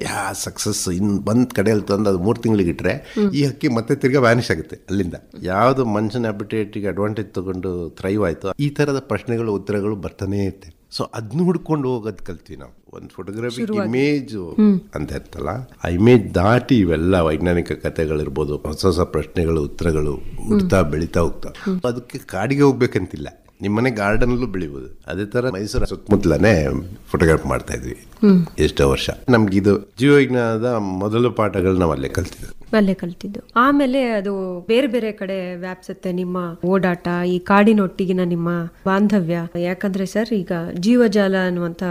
ಸಕ್ಸಸ್ ಇನ್ನು ಬಂದ ಕಡೆಯಲ್ಲಿ ತಂದು ಅದು 3 ತಿಂಗಳಿಗೆ ಇಟ್ಟರೆ ಈ ಹಕ್ಕಿ ಮತ್ತೆ ತಿರ್ಗಾ ವ್ಯಾನಿಷ್ ಆಗುತ್ತೆ ಅಲ್ಲಿಂದ. ಯಾವುದು ಮನುಷ್ಯನ ಹ್ಯಾಬಿಟೇಟಿಗೆ ಅಡ್ವಾಂಟೇಜ್ ತಗೊಂಡು ಥ್ರೈವ್ ಆಯಿತು, ಈ ಥರದ ಪ್ರಶ್ನೆಗಳು ಉತ್ತರಗಳು ಬರ್ತಾನೆ ಇರುತ್ತೆ. ಸೊ ಅದನ್ನ ಹುಡ್ಕೊಂಡು ಹೋಗೋದು ಕಲ್ತೀವಿ ನಾವು. ಒಂದು ಫೋಟೋಗ್ರಫಿಕ್ ಇಮೇಜು ಅಂತ ಇರ್ತಲ್ಲ, ಆ ಇಮೇಜ್ ದಾಟಿ ಇವೆಲ್ಲ ವೈಜ್ಞಾನಿಕ ಕಥೆಗಳಿರ್ಬೋದು, ಹೊಸ ಪ್ರಶ್ನೆಗಳು ಉತ್ತರಗಳು ಹುಡ್ತಾ ಬೆಳೀತಾ ಹೋಗ್ತಾ. ಅದಕ್ಕೆ ಕಾಡಿಗೆ ಹೋಗ್ಬೇಕಂತಿಲ್ಲ, ನಿಮ್ಮನೆ ಗಾರ್ಡನಲ್ಲೂ ಬೆಳಿಬೋದು. ಅದೇ ಥರ ಮೈಸೂರ ಸುತ್ತಮುತ್ತಲೇ ಫೋಟೋಗ್ರಾಫ್ ಮಾಡ್ತಾ ಇದ್ವಿ ಎಷ್ಟೋ ವರ್ಷ. ನಮ್ಗಿದು ಜೀವವಿಜ್ಞಾನದ ಮೊದಲ ಪಾಠಗಳು ನಾವು ಅಲ್ಲೇ ಕಲ್ತಿದ್ದು. ಆಮೇಲೆ ಅದು ಬೇರೆ ಬೇರೆ ಕಡೆ ವ್ಯಾಪ್ಸುತ್ತೆ ನಿಮ್ಮ ಓಡಾಟ, ಈ ಕಾಡಿನೊಟ್ಟಿಗಿನ ನಿಮ್ಮ ಬಾಂಧವ್ಯ. ಯಾಕಂದ್ರೆ ಸರ್, ಈಗ ಜೀವಜಾಲ ಅನ್ನುವಂತ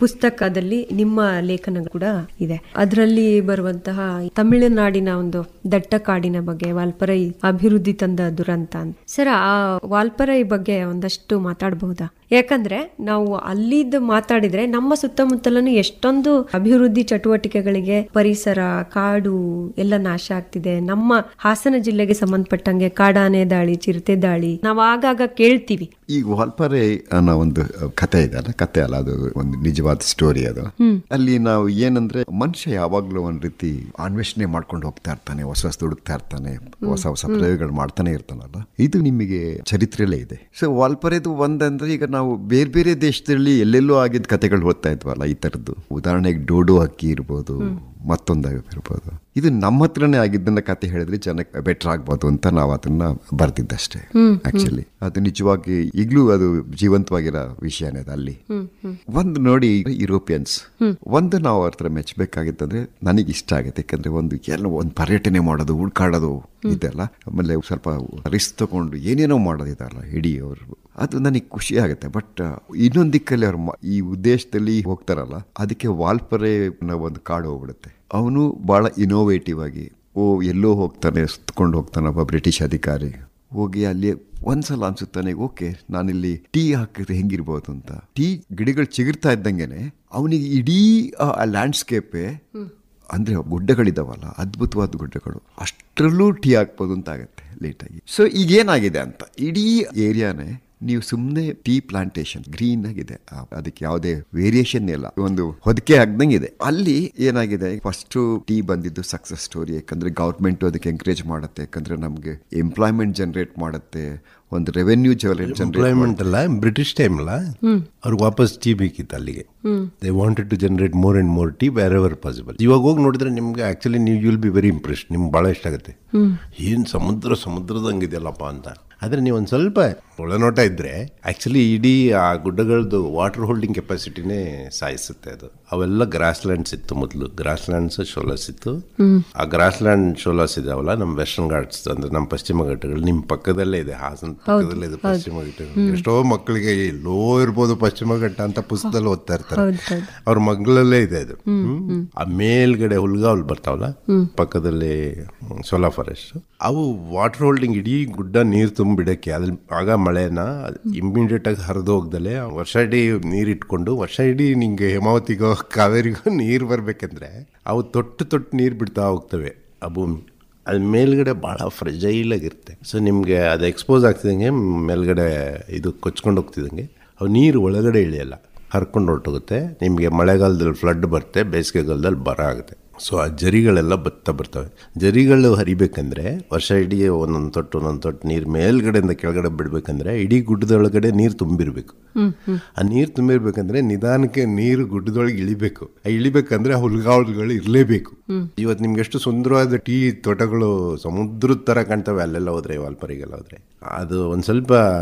ಪುಸ್ತಕದಲ್ಲಿ ನಿಮ್ಮ ಲೇಖನ ಕೂಡ ಇದೆ. ಅದರಲ್ಲಿ ಬರುವಂತಹ ತಮಿಳುನಾಡಿನ ಒಂದು ದಟ್ಟ ಕಾಡಿನ ಬಗ್ಗೆ, ವಾಲ್ಪರೈ ಅಭಿವೃದ್ಧಿ ತಂದ ದುರಂತ ಅಂತ. ಸರ್, ಆ ವಾಲ್ಪರೈ ಬಗ್ಗೆ ಒಂದಷ್ಟು ಮಾತಾಡಬಹುದಾ? ಯಾಕಂದ್ರೆ ನಾವು ಅಲ್ಲಿದ್ದು ಮಾತಾಡಿದ್ರೆ ನಮ್ಮ ಸುತ್ತಮುತ್ತಲೂ ಎಷ್ಟೊಂದು ಅಭಿವೃದ್ಧಿ ಚಟುವಟಿಕೆಗಳಿಗೆ, ಪರಿಸರ, ಕಾಡು ಎಲ್ಲ ನಾಶ ಆಗ್ತಿದೆ. ನಮ್ಮ ಹಾಸನ ಜಿಲ್ಲೆಗೆ ಸಂಬಂಧಪಟ್ಟಂಗೆ ಕಾಡಾನೆ ದಾಳಿ, ಚಿರತೆ ದಾಳಿ ನಾವು ಆಗಾಗ ಕೇಳ್ತೀವಿ. ಈ ವಾಲ್ಪರೈ ಅನ್ನೋ ಒಂದು ಕತೆ ಇದೆ ಅಲ್ಲ, ಕತೆ ಅಲ್ಲ, ಅದು ಒಂದು ನಿಜವಾದ ಸ್ಟೋರಿ. ಅದು ಅಲ್ಲಿ ನಾವು ಏನಂದ್ರೆ ಮನುಷ್ಯ ಯಾವಾಗ್ಲೂ ಒಂದ್ ರೀತಿ ಅನ್ವೇಷಣೆ ಮಾಡ್ಕೊಂಡು ಹೋಗ್ತಾ ಇರ್ತಾನೆ, ಹೊಸ ಹುಡುಕ್ತಾ ಇರ್ತಾನೆ, ಹೊಸ ಪ್ರಯೋಗಗಳು ಮಾಡ್ತಾನೆ ಇರ್ತಾನಲ್ಲ. ಇದು ನಿಮಗೆ ಚರಿತ್ರೆಯಲ್ಲೇ ಇದೆ. ಸೊ ವಾಲ್ಪರೈದು ಒಂದಂದ್ರೆ, ಈಗ ನಾವು ಬೇರೆ ಬೇರೆ ದೇಶದಲ್ಲಿ ಎಲ್ಲೆಲ್ಲೋ ಆಗಿದ್ದ ಕತೆಗಳು ಓದ್ತಾ ಇದ್ವಲ್ಲ ಈ ತರದ್ದು. ಉದಾಹರಣೆಗೆ ಡೋಡೋ ಹಕ್ಕಿ ಇರ್ಬೋದು, ಮತ್ತೊಂದಿರ್ಬೋದು. ಇದು ನಮ್ಮ ಹತ್ರನೇ ಆಗಿದ್ದನ್ನ ಕತೆ ಹೇಳಿದ್ರೆ ಜನಕ್ಕೆ ಬೆಟರ್ ಆಗ್ಬೋದು ಅಂತ ನಾವು ಅದನ್ನ ಬರ್ತಿದ್ದಷ್ಟೇ. ಆಕ್ಚುಲಿ ಅದು ನಿಜವಾಗಿ ಈಗಲೂ ಅದು ಜೀವಂತವಾಗಿರೋ ವಿಷಯನೇ ಅದು. ಅಲ್ಲಿ ಒಂದು ನೋಡಿ, ಯುರೋಪಿಯನ್ಸ್ ಒಂದು ನಾವು ಅವ್ರ ಹತ್ರ ಮೆಚ್ಚಬೇಕಾಗಿತ್ತಂದ್ರೆ ನನಗೆ ಇಷ್ಟ ಆಗುತ್ತೆ. ಯಾಕಂದ್ರೆ ಒಂದು ಪರ್ಯಟನೆ ಮಾಡೋದು, ಹುಡ್ಕಾಡೋದು ಇದೆಲ್ಲ, ಆಮೇಲೆ ಸ್ವಲ್ಪ ರಿಸ್ಕ್ ತಗೊಂಡು ಏನೇನೋ ಮಾಡೋದಿದಲ್ಲ ಇಡೀ ಅವರು, ಅದು ನನಗೆ ಖುಷಿ ಆಗುತ್ತೆ. ಬಟ್ ಇನ್ನೊಂದು ದಿಕ್ಕಲ್ಲಿ ಅವ್ರು ಈ ಉದ್ದೇಶದಲ್ಲಿ ಹೋಗ್ತಾರಲ್ಲ, ಅದಕ್ಕೆ ವಾಲ್ಪರೈ ಒಂದು ಕಾಡು ಹೋಗ್ಬಿಡುತ್ತೆ. ಅವನು ಬಹಳ ಇನೋವೇಟಿವ್ ಆಗಿ ಎಲ್ಲೋ ಹೋಗ್ತಾನೆ, ಸುತ್ಕೊಂಡು ಹೋಗ್ತಾನೆ. ಒಬ್ಬ ಬ್ರಿಟಿಷ್ ಅಧಿಕಾರಿ ಹೋಗಿ ಅಲ್ಲಿ ಒಂದ್ಸಲ ಅನ್ಸುತ್ತಾನೆ, ಓಕೆ ನಾನಿಲ್ಲಿ ಟೀ ಹಾಕಿದ್ರೆ ಹೆಂಗಿರ್ಬೋದು ಅಂತ. ಟೀ ಗಿಡಗಳು ಚಿಗುರ್ತಾ ಇದ್ದಂಗೆನೆ ಅವನಿಗೆ ಇಡೀ ಆ ಲ್ಯಾಂಡ್ಸ್ಕೇಪೇ ಅಂದ್ರೆ ಗುಡ್ಡಗಳಿದಾವಲ್ಲ, ಅದ್ಭುತವಾದ ಗುಡ್ಡಗಳು, ಅಷ್ಟರಲ್ಲೂ ಟೀ ಹಾಕ್ಬೋದು ಅಂತ ಆಗುತ್ತೆ ಲೇಟಾಗಿ. ಸೊ ಈಗೇನಾಗಿದೆ ಅಂತ, ಇಡೀ ಏರಿಯಾನೇ ನೀವು ಸುಮ್ಮನೆ ಟೀ ಪ್ಲಾಂಟೇಶನ್ ಗ್ರೀನ್ ಆಗಿದೆ, ಅದಕ್ಕೆ ಯಾವುದೇ ವೇರಿಯೇಷನ್ ಇಲ್ಲ, ಒಂದು ಹೊದಿಕೆ ಆಗ್ದಂಗಿದೆ. ಅಲ್ಲಿ ಏನಾಗಿದೆ, ಫಸ್ಟ್ ಟೀ ಬಂದಿದ್ದು ಸಕ್ಸಸ್ ಸ್ಟೋರಿ. ಯಾಕಂದ್ರೆ ಗೌರ್ಮೆಂಟ್ ಅದಕ್ಕೆ ಎಂಕರೇಜ್ ಮಾಡುತ್ತೆ, ಯಾಕಂದ್ರೆ ನಮ್ಗೆ ಎಂಪ್ಲಾಯ್ಮೆಂಟ್ ಜನರೇಟ್ ಮಾಡುತ್ತೆ, ಒಂದು ರೆವೆನ್ಯೂ ಎಂಪ್ಲಾಯ್ಮೆಂಟ್ ಅಲ್ಲ, ಬ್ರಿಟಿಷ್ ಟೈಮ್ ಅಲ್ಲ, ಅವ್ರಿಗೆ ವಾಪಸ್ ಟೀ ಬೇಕಿತ್ತು ಅಲ್ಲಿಗೆ. They wanted to generate more and more tea wherever possible. ಇವಾಗ ಹೋಗಿ ನೋಡಿದ್ರೆ ನಿಮ್ಗೆ ಆಕ್ಚುಲಿ ನೀವು ವಿಲ್ ಬಿ ವೆರಿ ಇಂಪ್ರೆಸ್ಡ್, ನಿಮ್ಗೆ ಬಹಳ ಇಷ್ಟ ಆಗುತ್ತೆ. ಏನ್ ಸಮುದ್ರದಂಗಿದೆಯಲ್ಲಪ್ಪ ಅಂತ. ಆದರೆ ನೀವು ಒಂದು ಸ್ವಲ್ಪ ಒಳನೋಟ ಇದ್ದರೆ ಆ್ಯಕ್ಚುಲಿ ಇಡೀ ಆ ಗುಡ್ಡಗಳದ್ದು ವಾಟರ್ ಹೋಲ್ಡಿಂಗ್ ಕೆಪಾಸಿಟಿನೇ ಸಾಯಿಸುತ್ತೆ ಅದು. ಅವೆಲ್ಲ ಗ್ರಾಸ್ಲ್ಯಾಂಡ್ಸ್ ಇತ್ತು ಮೊದಲು, ಗ್ರಾಸ್ಲ್ಯಾಂಡ್ಸ್ ಶೋಲಾಸ್ ಇತ್ತು. ಆ ಗ್ರಾಸ್ಲ್ಯಾಂಡ್ ಶೋಲಾಸ್ ಇದಾವಲ್ಲ ನಮ್ಮ ವೆಸ್ಟರ್ನ್ ಘಾಟ್ಸ್ ಅಂದರೆ ನಮ್ಮ ಪಶ್ಚಿಮ ಘಟ್ಟಗಳು ನಿಮ್ಮ ಪಕ್ಕದಲ್ಲೇ ಇದೆ, ಹಾಸನ ಪಕ್ಕದಲ್ಲೇ ಇದೆ ಪಶ್ಚಿಮ ಘಟ್ಟಗಳು. ಎಷ್ಟೋ ಮಕ್ಕಳಿಗೆ ಎಲ್ಲೋ ಇರ್ಬೋದು ಪಶ್ಚಿಮ ಘಟ್ಟ ಅಂತ ಪುಸ್ತಕದಲ್ಲಿ ಓದ್ತಾ ಇರ್ತಾರೆ, ಅವ್ರ ಮಗ್ಳಲ್ಲೇ ಇದೆ ಅದು. ಆ ಮೇಲ್ಗಡೆ ಹುಲ್ಗಾವಲ್ ಬರ್ತಾವಲ್ಲ ಪಕ್ಕದಲ್ಲಿ ಸೋಲಾ ಫಾರೆಸ್ಟ್, ಅವು ವಾಟರ್ ಹೋಲ್ಡಿಂಗ್ ಇಡೀ ಗುಡ್ಡ ನೀರು ತುಂಬಿಡಕ್ಕೆ ಅದ್ರಲ್ಲಿ ಆಗ ಮಳೆನ ಇಮಿಡಿಯೇಟ್ ಆಗಿ ಹರಿದು ಹೋಗ್ದಲೆ ವರ್ಷ ಇಡೀ ನೀರು ಇಟ್ಕೊಂಡು ವರ್ಷ ಇಡೀ ನಿಂಗೆ ಹೇಮಾವತಿಗೋ ಕಾವೇರಿಗೋ ನೀರು ಬರ್ಬೇಕಂದ್ರೆ ಅವು ತೊಟ್ಟು ನೀರು ಬಿಡ್ತಾ ಹೋಗ್ತವೆ ಆ ಭೂಮಿ. ಅದು ಮೇಲ್ಗಡೆ ಭಾಳ ಫ್ರೆಜೈಲ್ ಆಗಿರುತ್ತೆ. ಸೊ ನಿಮಗೆ ಅದು ಎಕ್ಸ್ಪೋಸ್ ಆಗ್ತಿದಂಗೆ ಮೇಲ್ಗಡೆ ಇದು ಕೊಚ್ಕೊಂಡು ಹೋಗ್ತಿದಂಗೆ ಅವು ನೀರು ಒಳಗಡೆ ಇಳಿಯಲ್ಲ, ಹರ್ಕೊಂಡು ಹೊರಟೋಗುತ್ತೆ. ನಿಮಗೆ ಮಳೆಗಾಲದಲ್ಲಿ ಫ್ಲಡ್ ಬರುತ್ತೆ, ಬೇಸಿಗೆಗಾಲದಲ್ಲಿ ಬರ ಆಗುತ್ತೆ. ಸೊ ಆ ಜರಿಗಳೆಲ್ಲ ಬರ್ತವೆ. ಜರಿಗಳು ಹರಿಬೇಕಂದ್ರೆ ವರ್ಷ ಇಡೀ ಒಂದೊಂದು ತೊಟ್ಟು ನೀರು ಮೇಲ್ಗಡೆಯಿಂದ ಕೆಳಗಡೆ ಬಿಡಬೇಕಂದ್ರೆ ಇಡೀ ಗುಡ್ಡದೊಳಗಡೆ ನೀರು ತುಂಬಿರಬೇಕು. ಆ ನೀರು ತುಂಬಿರ್ಬೇಕಂದ್ರೆ ನಿಧಾನಕ್ಕೆ ನೀರು ಗುಡ್ಡದೊಳಗೆ ಇಳಿಬೇಕು. ಇಳಿಬೇಕಂದ್ರೆ ಹುಲ್ಗಾವಲ್ಗಳು ಇರಲೇಬೇಕು. ಇವತ್ತು ನಿಮ್ಗೆ ಎಷ್ಟು ಸುಂದರವಾದ ಟೀ ತೋಟಗಳು ಸಮುದ್ರದ ಥರ ಕಾಣ್ತವೆ ಅಲ್ಲೆಲ್ಲ ಹೋದ್ರೆ, ವಾಲ್ಪಾರಿಗೆಲ್ಲ ಹೋದ್ರೆ. ಅದು ಒಂದು ಸ್ವಲ್ಪ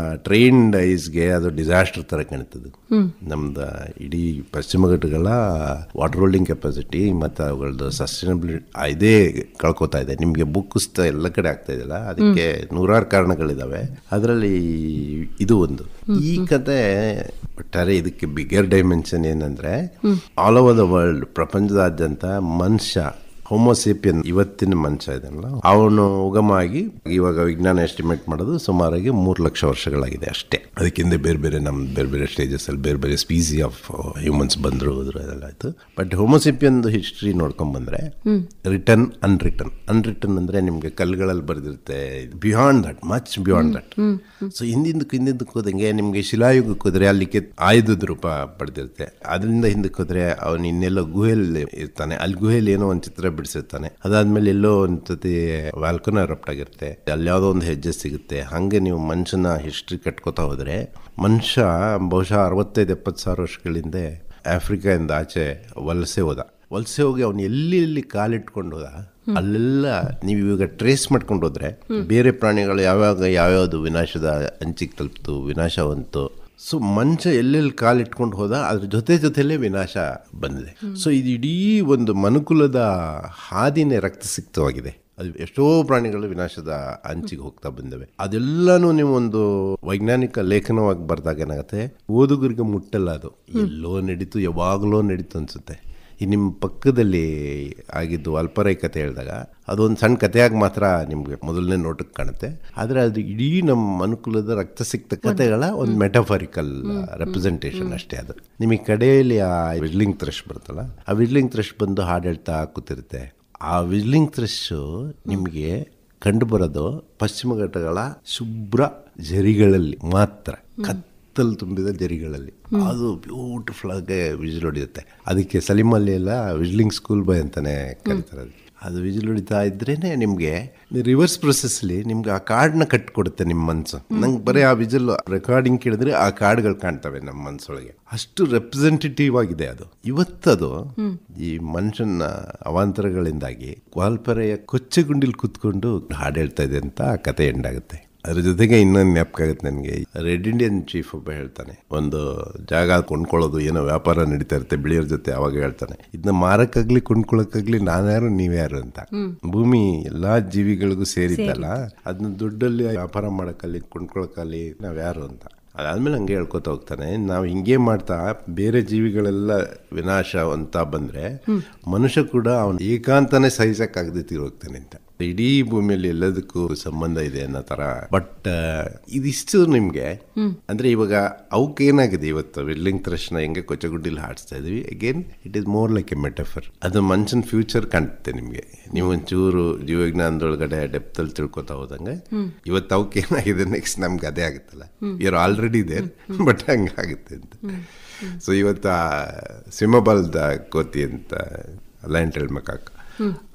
ಟ್ರೈನ್ಡ್ ಐಸ್ಗೆ ಅದು ಡಿಸಾಸ್ಟರ್ ಥರ ಕಾಣ್ತದೆ. ನಮ್ದು ಇಡೀ ಪಶ್ಚಿಮ ಘಟ್ಟಗಳ ವಾಟರ್ ಹೋಲ್ಡಿಂಗ್ ಕೆಪಾಸಿಟಿ ಮತ್ತು ಅವುಗಳದ್ದು ಸಸ್ಟೈನಬಿಲಿಟಿ ಇದೇ ಕಳ್ಕೊತಾ ಇದೆ. ನಿಮಗೆ ಬುಕ್ಕಿಸ್ತ ಎಲ್ಲ ಕಡೆ ಆಗ್ತಾ ಇದೆಯಲ್ಲ, ಅದಕ್ಕೆ ನೂರಾರು ಕಾರಣಗಳಿದಾವೆ. ಅದರಲ್ಲಿ ಇದು ಒಂದು. ಈ ಕತೆ ಒಟ್ಟಾರೆ ಇದಕ್ಕೆ ಬಿಗರ್ ಡೈಮೆನ್ಷನ್ ಏನಂದ್ರೆ ಆಲ್ ಓವರ್ ದ ವರ್ಲ್ಡ್, ಪ್ರಪಂಚದಾದ್ಯಂತ ಮನುಷ್ಯ ಹೋಮೋಸೇಪಿಯನ್ ಇವತ್ತಿನ ಮನುಷ್ಯ ಇದೆಯಲ್ಲ ಅವನು ಉಗಮಾಗಿ ಇವಾಗ ವಿಜ್ಞಾನ ಎಸ್ಟಿಮೇಟ್ ಮಾಡೋದು ಸುಮಾರಾಗಿ 3 ಲಕ್ಷ ವರ್ಷಗಳಾಗಿದೆ ಅಷ್ಟೇ. ಅದಕ್ಕಿಂತ ಬೇರೆ ಬೇರೆ ಸ್ಟೇಜಸ್ ಅಲ್ಲಿ ಬೇರೆ ಬೇರೆ ಸ್ಪೀಸಿ ಆಫ್ ಹ್ಯೂಮನ್ಸ್ ಬಂದ್ರು ಅದೆಲ್ಲ ಆಯ್ತು. ಬಟ್ ಹೋಮೋಸೇಪಿಯನ್ ಹಿಸ್ಟ್ರಿ ನೋಡ್ಕೊಂಡ್ ಬಂದ್ರೆ ರಿಟರ್ನ್ ಅನ್ರಿಟರ್ನ್ ಅಂದ್ರೆ ನಿಮ್ಗೆ ಕಲ್ಲುಗಳಲ್ಲಿ ಬರೆದಿರುತ್ತೆ, beyond that, much beyond that. So ಹಿಂದಕ್ಕೆ ಹೋದಂಗೆ ನಿಮ್ಗೆ ಶಿಲಾಯುಗಕ್ಕೆ ಹೋದ್ರೆ ಅಲ್ಲಿಗೆ ಆಯುಧದ ರೂಪ ಪಡೆದಿರುತ್ತೆ. ಅದರಿಂದ ಹಿಂದಕ್ಕೆ ಹೋದ್ರೆ ಅವನು ಇನ್ನೆಲ್ಲೋ ಗುಹೆಯಲ್ಲಿ ಇರ್ತಾನೆ, ಅಲ್ಲಿ ಗುಹೆಯಲ್ಲಿ ಏನೋ ಒಂದು ಚಿತ್ರ ಬಿಡಿಸಿರ್ತಾನೆ. ಅದಾದ್ಮೇಲೆ ಎಲ್ಲೋ ಒಂದು ಸತಿ ವ್ಯಾಲ್ಕನ್ ಎರಪ್ಟ್ ಆಗಿರುತ್ತೆ, ಅಲ್ಲಿ ಯಾವುದೋ ಒಂದು ಹೆಜ್ಜೆ ಸಿಗುತ್ತೆ. ಹಾಗೆ ನೀವು ಮನುಷ್ಯನ ಹಿಸ್ಟ್ರಿ ಕಟ್ಕೋತಾ ಹೋದ್ರೆ ಮನುಷ್ಯ ಬಹುಶಃ 65-70 ಸಾವಿರ ವರ್ಷಗಳಿಂದ ಆಫ್ರಿಕಾದಿಂದ ಆಚೆ ವಲಸೆ ಹೋಗಿ ಅವನು ಎಲ್ಲಿ ಕಾಲಿಟ್ಕೊಂಡು ಹೋದ ಅಲ್ಲೆಲ್ಲ ನೀವು ಇವಾಗ ಟ್ರೇಸ್ ಮಾಡ್ಕೊಂಡು ಹೋದ್ರೆ ಬೇರೆ ಪ್ರಾಣಿಗಳು ಯಾವ್ಯಾವುದು ವಿನಾಶದ ಅಂಚಿಗೆ ತಲುಪ್ತು, ವಿನಾಶ ಬಂತು. ಸೊ ಮನುಷ್ಯ ಎಲ್ಲೆಲ್ಲಿ ಕಾಲಿಟ್ಕೊಂಡು ಹೋದ ಅದ್ರ ಜೊತೆಲೇ ವಿನಾಶ ಬಂದಿದೆ. ಸೊ ಇದು ಇಡೀ ಒಂದು ಮನುಕುಲದ ಹಾದಿನೇ ರಕ್ತಸಿಕ್ತವಾಗಿದೆ. ಅದು ಎಷ್ಟೋ ಪ್ರಾಣಿಗಳು ವಿನಾಶದ ಅಂಚಿಗೆ ಹೋಗ್ತಾ ಬಂದವೆ. ಅದೆಲ್ಲಾನು ನೀವು ಒಂದು ವೈಜ್ಞಾನಿಕ ಲೇಖನವಾಗಿ ಬರ್ದಾಗ ಏನಾಗುತ್ತೆ, ಓದುಗರಿಗೆ ಮುಟ್ಟಲ್ಲ. ಅದು ಎಲ್ಲೋ ನಡೀತು, ಯಾವಾಗಲೋ ನಡೀತು ಅನ್ಸುತ್ತೆ. ಈ ನಿಮ್ಮ ಪಕ್ಕದಲ್ಲಿ ಆಗಿದ್ದು ವಾಲ್ಪಾರೈ ಕತೆ ಹೇಳಿದಾಗ ಅದೊಂದು ಸಣ್ಣ ಕಥೆಯಾಗಿ ಮಾತ್ರ ನಿಮಗೆ ಮೊದಲನೇ ನೋಟಕ್ಕೆ ಕಾಣುತ್ತೆ. ಆದರೆ ಅದು ಇಡೀ ನಮ್ಮ ಮನುಕುಲದ ರಕ್ತಸಿಕ್ತ ಕಥೆಗಳ ಒಂದು ಮೆಟಾಫಾರಿಕಲ್ ರೆಪ್ರೆಸೆಂಟೇಷನ್ ಅಷ್ಟೇ. ಅದು ನಿಮಗೆ ಕಡೆಯಲ್ಲಿ ಆ ವಿಜ್ಲಿಂಗ್ ಥ್ರಶ್ ಬರುತ್ತಲ್ಲ, ಆ ವಿಜ್ಲಿಂಗ್ ಥ್ರಶ್ ಬಂದು ಹಾಡು ಹೇಳ್ತಾ ಕೂತಿರುತ್ತೆ. ಆ ವಿಜ್ಲಿಂಗ್ ಥ್ರಶ್ ನಿಮಗೆ ಕಂಡು ಬರೋದು ಪಶ್ಚಿಮ ಘಟ್ಟಗಳ ಶುಭ್ರ ಜರಿಗಳಲ್ಲಿ ಮಾತ್ರ, ಕತ್ತಲು ತುಂಬಿದ ಜರಿಗಳಲ್ಲಿ. ಅದು ಬ್ಯೂಟಿಫುಲ್ ಆಗಿ ವಿಜಿಲ್ ಹೊಡೆಯುತ್ತೆ. ಅದಕ್ಕೆ ಸಲೀಮಲ್ಲಿ ಎಲ್ಲ ವಿಜ್ಲಿಂಗ್ ಸ್ಕೂಲ್ ಬಾಯ್ ಅಂತಾನೆ ಕರೀತಾರೆ. ಅದು ವಿಜಿಲ್ ಹೊಡಿತಾ ಇದ್ರೇನೆ ನಿಮಗೆ ರಿವರ್ಸ್ ಪ್ರೊಸೆಸ್ಲಿ ನಿಮ್ಗೆ ಆ ಕಾರ್ಡ್ನ ಕಟ್ಕೊಡುತ್ತೆ ನಿಮ್ಮ ಮನಸ್ಸು. ನಂಗೆ ಬರೀ ಆ ವಿಜಿಲ್ ರೆಕಾರ್ಡಿಂಗ್ ಕೇಳಿದ್ರೆ ಆ ಕಾರ್ಡ್ಗಳು ಕಾಣ್ತವೆ ನಮ್ಮ ಮನಸ್ಸೊಳಗೆ. ಅಷ್ಟು ರೆಪ್ರೆಸೆಂಟೇಟಿವ್ ಆಗಿದೆ ಅದು. ಇವತ್ತದು ಈ ಮನುಷ್ಯನ ಅವಾಂತರಗಳಿಂದಾಗಿ ವಾಲ್ಪಾರೆಯ ಕೊಚ್ಚೆಗುಂಡಿಲ್ ಕೂತ್ಕೊಂಡು ಹಾಡು ಹೇಳ್ತಾ ಇದೆ ಅಂತ ಆ ಕತೆ ಎಂಡಾಗುತ್ತೆ. ಅದ್ರ ಜೊತೆಗೆ ಇನ್ನೊಂದು ಜ್ಞಾಪಕ ಆಗುತ್ತೆ ನನಗೆ. ರೆಡ್ ಇಂಡಿಯನ್ ಚೀಫ್ ಒಬ್ಬ ಹೇಳ್ತಾನೆ, ಒಂದು ಜಾಗ ಕೊಂಡ್ಕೊಳ್ಳೋದು ಏನೋ ವ್ಯಾಪಾರ ನಡೀತಾ ಇರುತ್ತೆ ಬಿಳಿಯರ ಜೊತೆ. ಅವಾಗ ಹೇಳ್ತಾನೆ, ಇದನ್ನ ಮಾರಕ್ಕಾಗ್ಲಿ ಕೊಂಡ್ಕೊಳಕ್ಕಾಗ್ಲಿ ನಾನ್ಯಾರು ನೀವ್ಯಾರು ಅಂತ. ಭೂಮಿ ಎಲ್ಲಾ ಜೀವಿಗಳಿಗೂ ಸೇರಿದ್ದಲ್ಲ, ಅದನ್ನ ದುಡ್ಡಲ್ಲಿ ವ್ಯಾಪಾರ ಮಾಡಕ್ಕಲ್ಲಿ ಕೊಂಡ್ಕೊಳಕ್ಕಲ್ಲಿ ನಾವ್ಯಾರು ಅಂತ. ಅದಾದ್ಮೇಲೆ ಹಂಗೆ ಹೇಳ್ಕೊತಾ ಹೋಗ್ತಾನೆ, ನಾವು ಹಿಂಗೆ ಮಾಡ್ತಾ ಬೇರೆ ಜೀವಿಗಳೆಲ್ಲ ವಿನಾಶ ಅಂತ ಬಂದ್ರೆ ಮನುಷ್ಯ ಕೂಡ ಅವನು ಏಕಾಂತನೇ ಸಹಿಸಕ್ಕಾಗದೆ ತೀರೋಗ್ತಾನೆ ಅಂತ. ಇಡೀ ಭೂಮಿಯಲ್ಲಿ ಎಲ್ಲದಕ್ಕೂ ಸಂಬಂಧ ಇದೆ ಅನ್ನೋ ತರ. ಬಟ್ ಇದಿಷ್ಟು ನಿಮ್ಗೆ ಅಂದ್ರೆ ಇವಾಗ ಅವಕ್ಕೆ ಏನಾಗಿದೆ, ಇವತ್ತು ವಿಜ್ಲಿಂಗ್ ಥ್ರಶ್ನ ಹೆಂಗೆ ಕೊಚ್ಚಗುಡ್ಡಿಲಿ ಹಾಡಿಸ್ತಾ ಇದೀವಿ, again it is more like A metaphor. ಅದು ಮನುಷ್ಯನ ಫ್ಯೂಚರ್ ಕಾಣುತ್ತೆ ನಿಮ್ಗೆ. ನೀವು ಒಂಚೂರು ಜೀವವಿಜ್ಞಾನದೊಳಗಡೆ ಡೆಪ್ತ್ ಅಲ್ಲಿ ತಿಳ್ಕೊತಾ ಹೋದಂಗೆ ಇವತ್ತು ಅವಕ್ಕೆ ಏನಾಗಿದೆ, ನೆಕ್ಸ್ಟ್ ನಮ್ಗೆ ಅದೇ ಆಗುತ್ತಲ್ಲ, ಯೂರ್ ಆಲ್ರೆಡಿ ದೇರ್ ಬಟ್ ಹಂಗಾಗುತ್ತೆ ಅಂತ. ಸೊ ಇವತ್ತು ಆ ಸಿಂಹಬಾಲದ ಕೋತಿ ಅಂತ ಲಯನ್ ಟೈಲ್ಡ್ ಮೆಕಾಕ್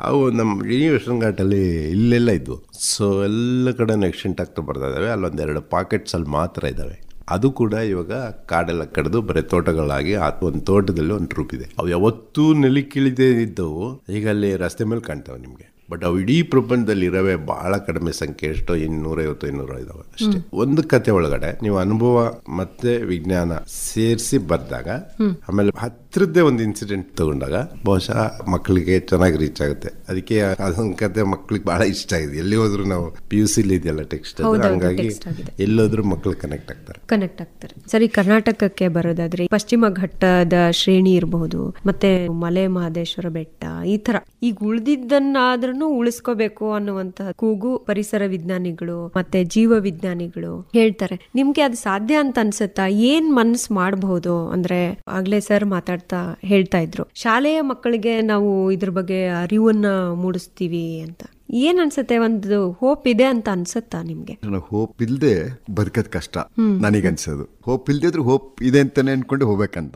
ಅವು ನಮ್ಮ ಇಡೀ ವೆಸ್ಟರ್ನ್ ಘಾಟಲ್ಲಿ ಇಲ್ಲೆಲ್ಲ ಇದ್ವು. ಸೊ ಎಲ್ಲ ಕಡೆ ಎಕ್ಸ್ಟೆಂಟ್ ಆಗ್ತಾ ಬರ್ತಾ ಇದ್ದಾವೆ. ಅಲ್ಲೊಂದೆರಡು ಪಾಕೆಟ್ಸ್ ಅಲ್ಲಿ ಮಾತ್ರ ಇದ್ದಾವೆ. ಅದು ಕೂಡ ಇವಾಗ ಕಾಡೆಲ್ಲ ಕಡಿದು ಬರೀ ತೋಟಗಳಾಗಿ ಒಂದು ತೋಟದಲ್ಲಿ ಒಂದು ಟ್ರೂಪ್ ಇದೆ. ಅವು ಯಾವತ್ತೂ ನೆಲಿ ಕಿಳಿದೇ ಇದ್ದವು ಈಗ ಅಲ್ಲಿ ರಸ್ತೆ ಮೇಲೆ ಕಾಣ್ತಾವೆ ನಿಮಗೆ. ಬಟ್ ಅವು ಇಡೀ ಪ್ರಪಂಚದಲ್ಲಿ ಇರೋವೇ ಬಹಳ ಕಡಿಮೆ ಸಂಖ್ಯೆ, ಎಷ್ಟೋ 250-200 ಇದಾವೆ ಅಷ್ಟೇ. ಒಂದು ಕತೆ ಒಳಗಡೆ ನೀವು ಅನುಭವ ಮತ್ತೆ ವಿಜ್ಞಾನ ಸೇರಿಸಿ ಬರ್ದಾಗ, ಆಮೇಲೆ ಹತ್ರದ್ದೇ ಒಂದು ಇನ್ಸಿಡೆಂಟ್ ತಗೊಂಡಾಗ ಬಹುಶಃ ಮಕ್ಕಳಿಗೆ ಚೆನ್ನಾಗಿ ರೀಚ್ ಆಗುತ್ತೆ. ಅದಕ್ಕೆ ಅದೊಂದು ಕತೆ ಮಕ್ಕಳಿಗೆ ಬಹಳ ಇಷ್ಟ ಆಗಿದೆ. ಎಲ್ಲಿ ಹೋದ್ರು ನಾವು PUC ಇದೆಯಲ್ಲ ಟೆಕ್ಸ್ಟ್, ಹಂಗಾಗಿ ಎಲ್ಲೋದ್ರೂ ಮಕ್ಕಳು ಕನೆಕ್ಟ್ ಆಗ್ತಾರೆ. ಸರಿ, ಕರ್ನಾಟಕಕ್ಕೆ ಬರೋದಾದ್ರೆ ಪಶ್ಚಿಮ ಘಟ್ಟದ ಶ್ರೇಣಿ ಇರಬಹುದು, ಮತ್ತೆ ಮಲೆ ಮಹದೇಶ್ವರ ಬೆಟ್ಟ, ಈ ತರ ಈಗ ಉಳಿದಿದ್ದನ್ನಾದ್ರೂ ಉಳಿಸ್ಕೋಬೇಕು ಅನ್ನುವಂತಹ ಕೂಗು ಪರಿಸರ ವಿಜ್ಞಾನಿಗಳು ಮತ್ತೆ ಜೀವ ವಿಜ್ಞಾನಿಗಳು ಹೇಳ್ತಾರೆ. ನಿಮ್ಗೆ ಅದು ಸಾಧ್ಯ ಅಂತ ಅನ್ಸುತ್ತಾ? ಏನ್ ಮನಸ್ಸು ಮಾಡಬಹುದು ಅಂದ್ರೆ, ಆಗ್ಲೇ ಸರ್ ಮಾತಾಡ್ತಾ ಹೇಳ್ತಾ ಇದ್ರು, ಶಾಲೆಯ ಮಕ್ಕಳಿಗೆ ನಾವು ಇದ್ರ ಬಗ್ಗೆ ಅರಿವನ್ನ ಮೂಡಿಸ್ತೀವಿ ಅಂತ. ಏನ್ ಅನ್ಸುತ್ತೆ? ಒಂದು ಹೋಪ್ ಇದೆ ಅಂತ ಅನ್ಸುತ್ತಾ ನಿಮ್ಗೆ? ಹೋಪ್ ಇಲ್ದೆ ಬದುಕದ್ ಕಷ್ಟ ನನಗನ್ಸೋದು. ಹೋಪ್ ಇಲ್ದಿದ್ರು ಹೋಪ್ ಇದೆ ಅಂತಾನೆ ಅನ್ಕೊಂಡು ಹೋಗ್ಬೇಕಂತ,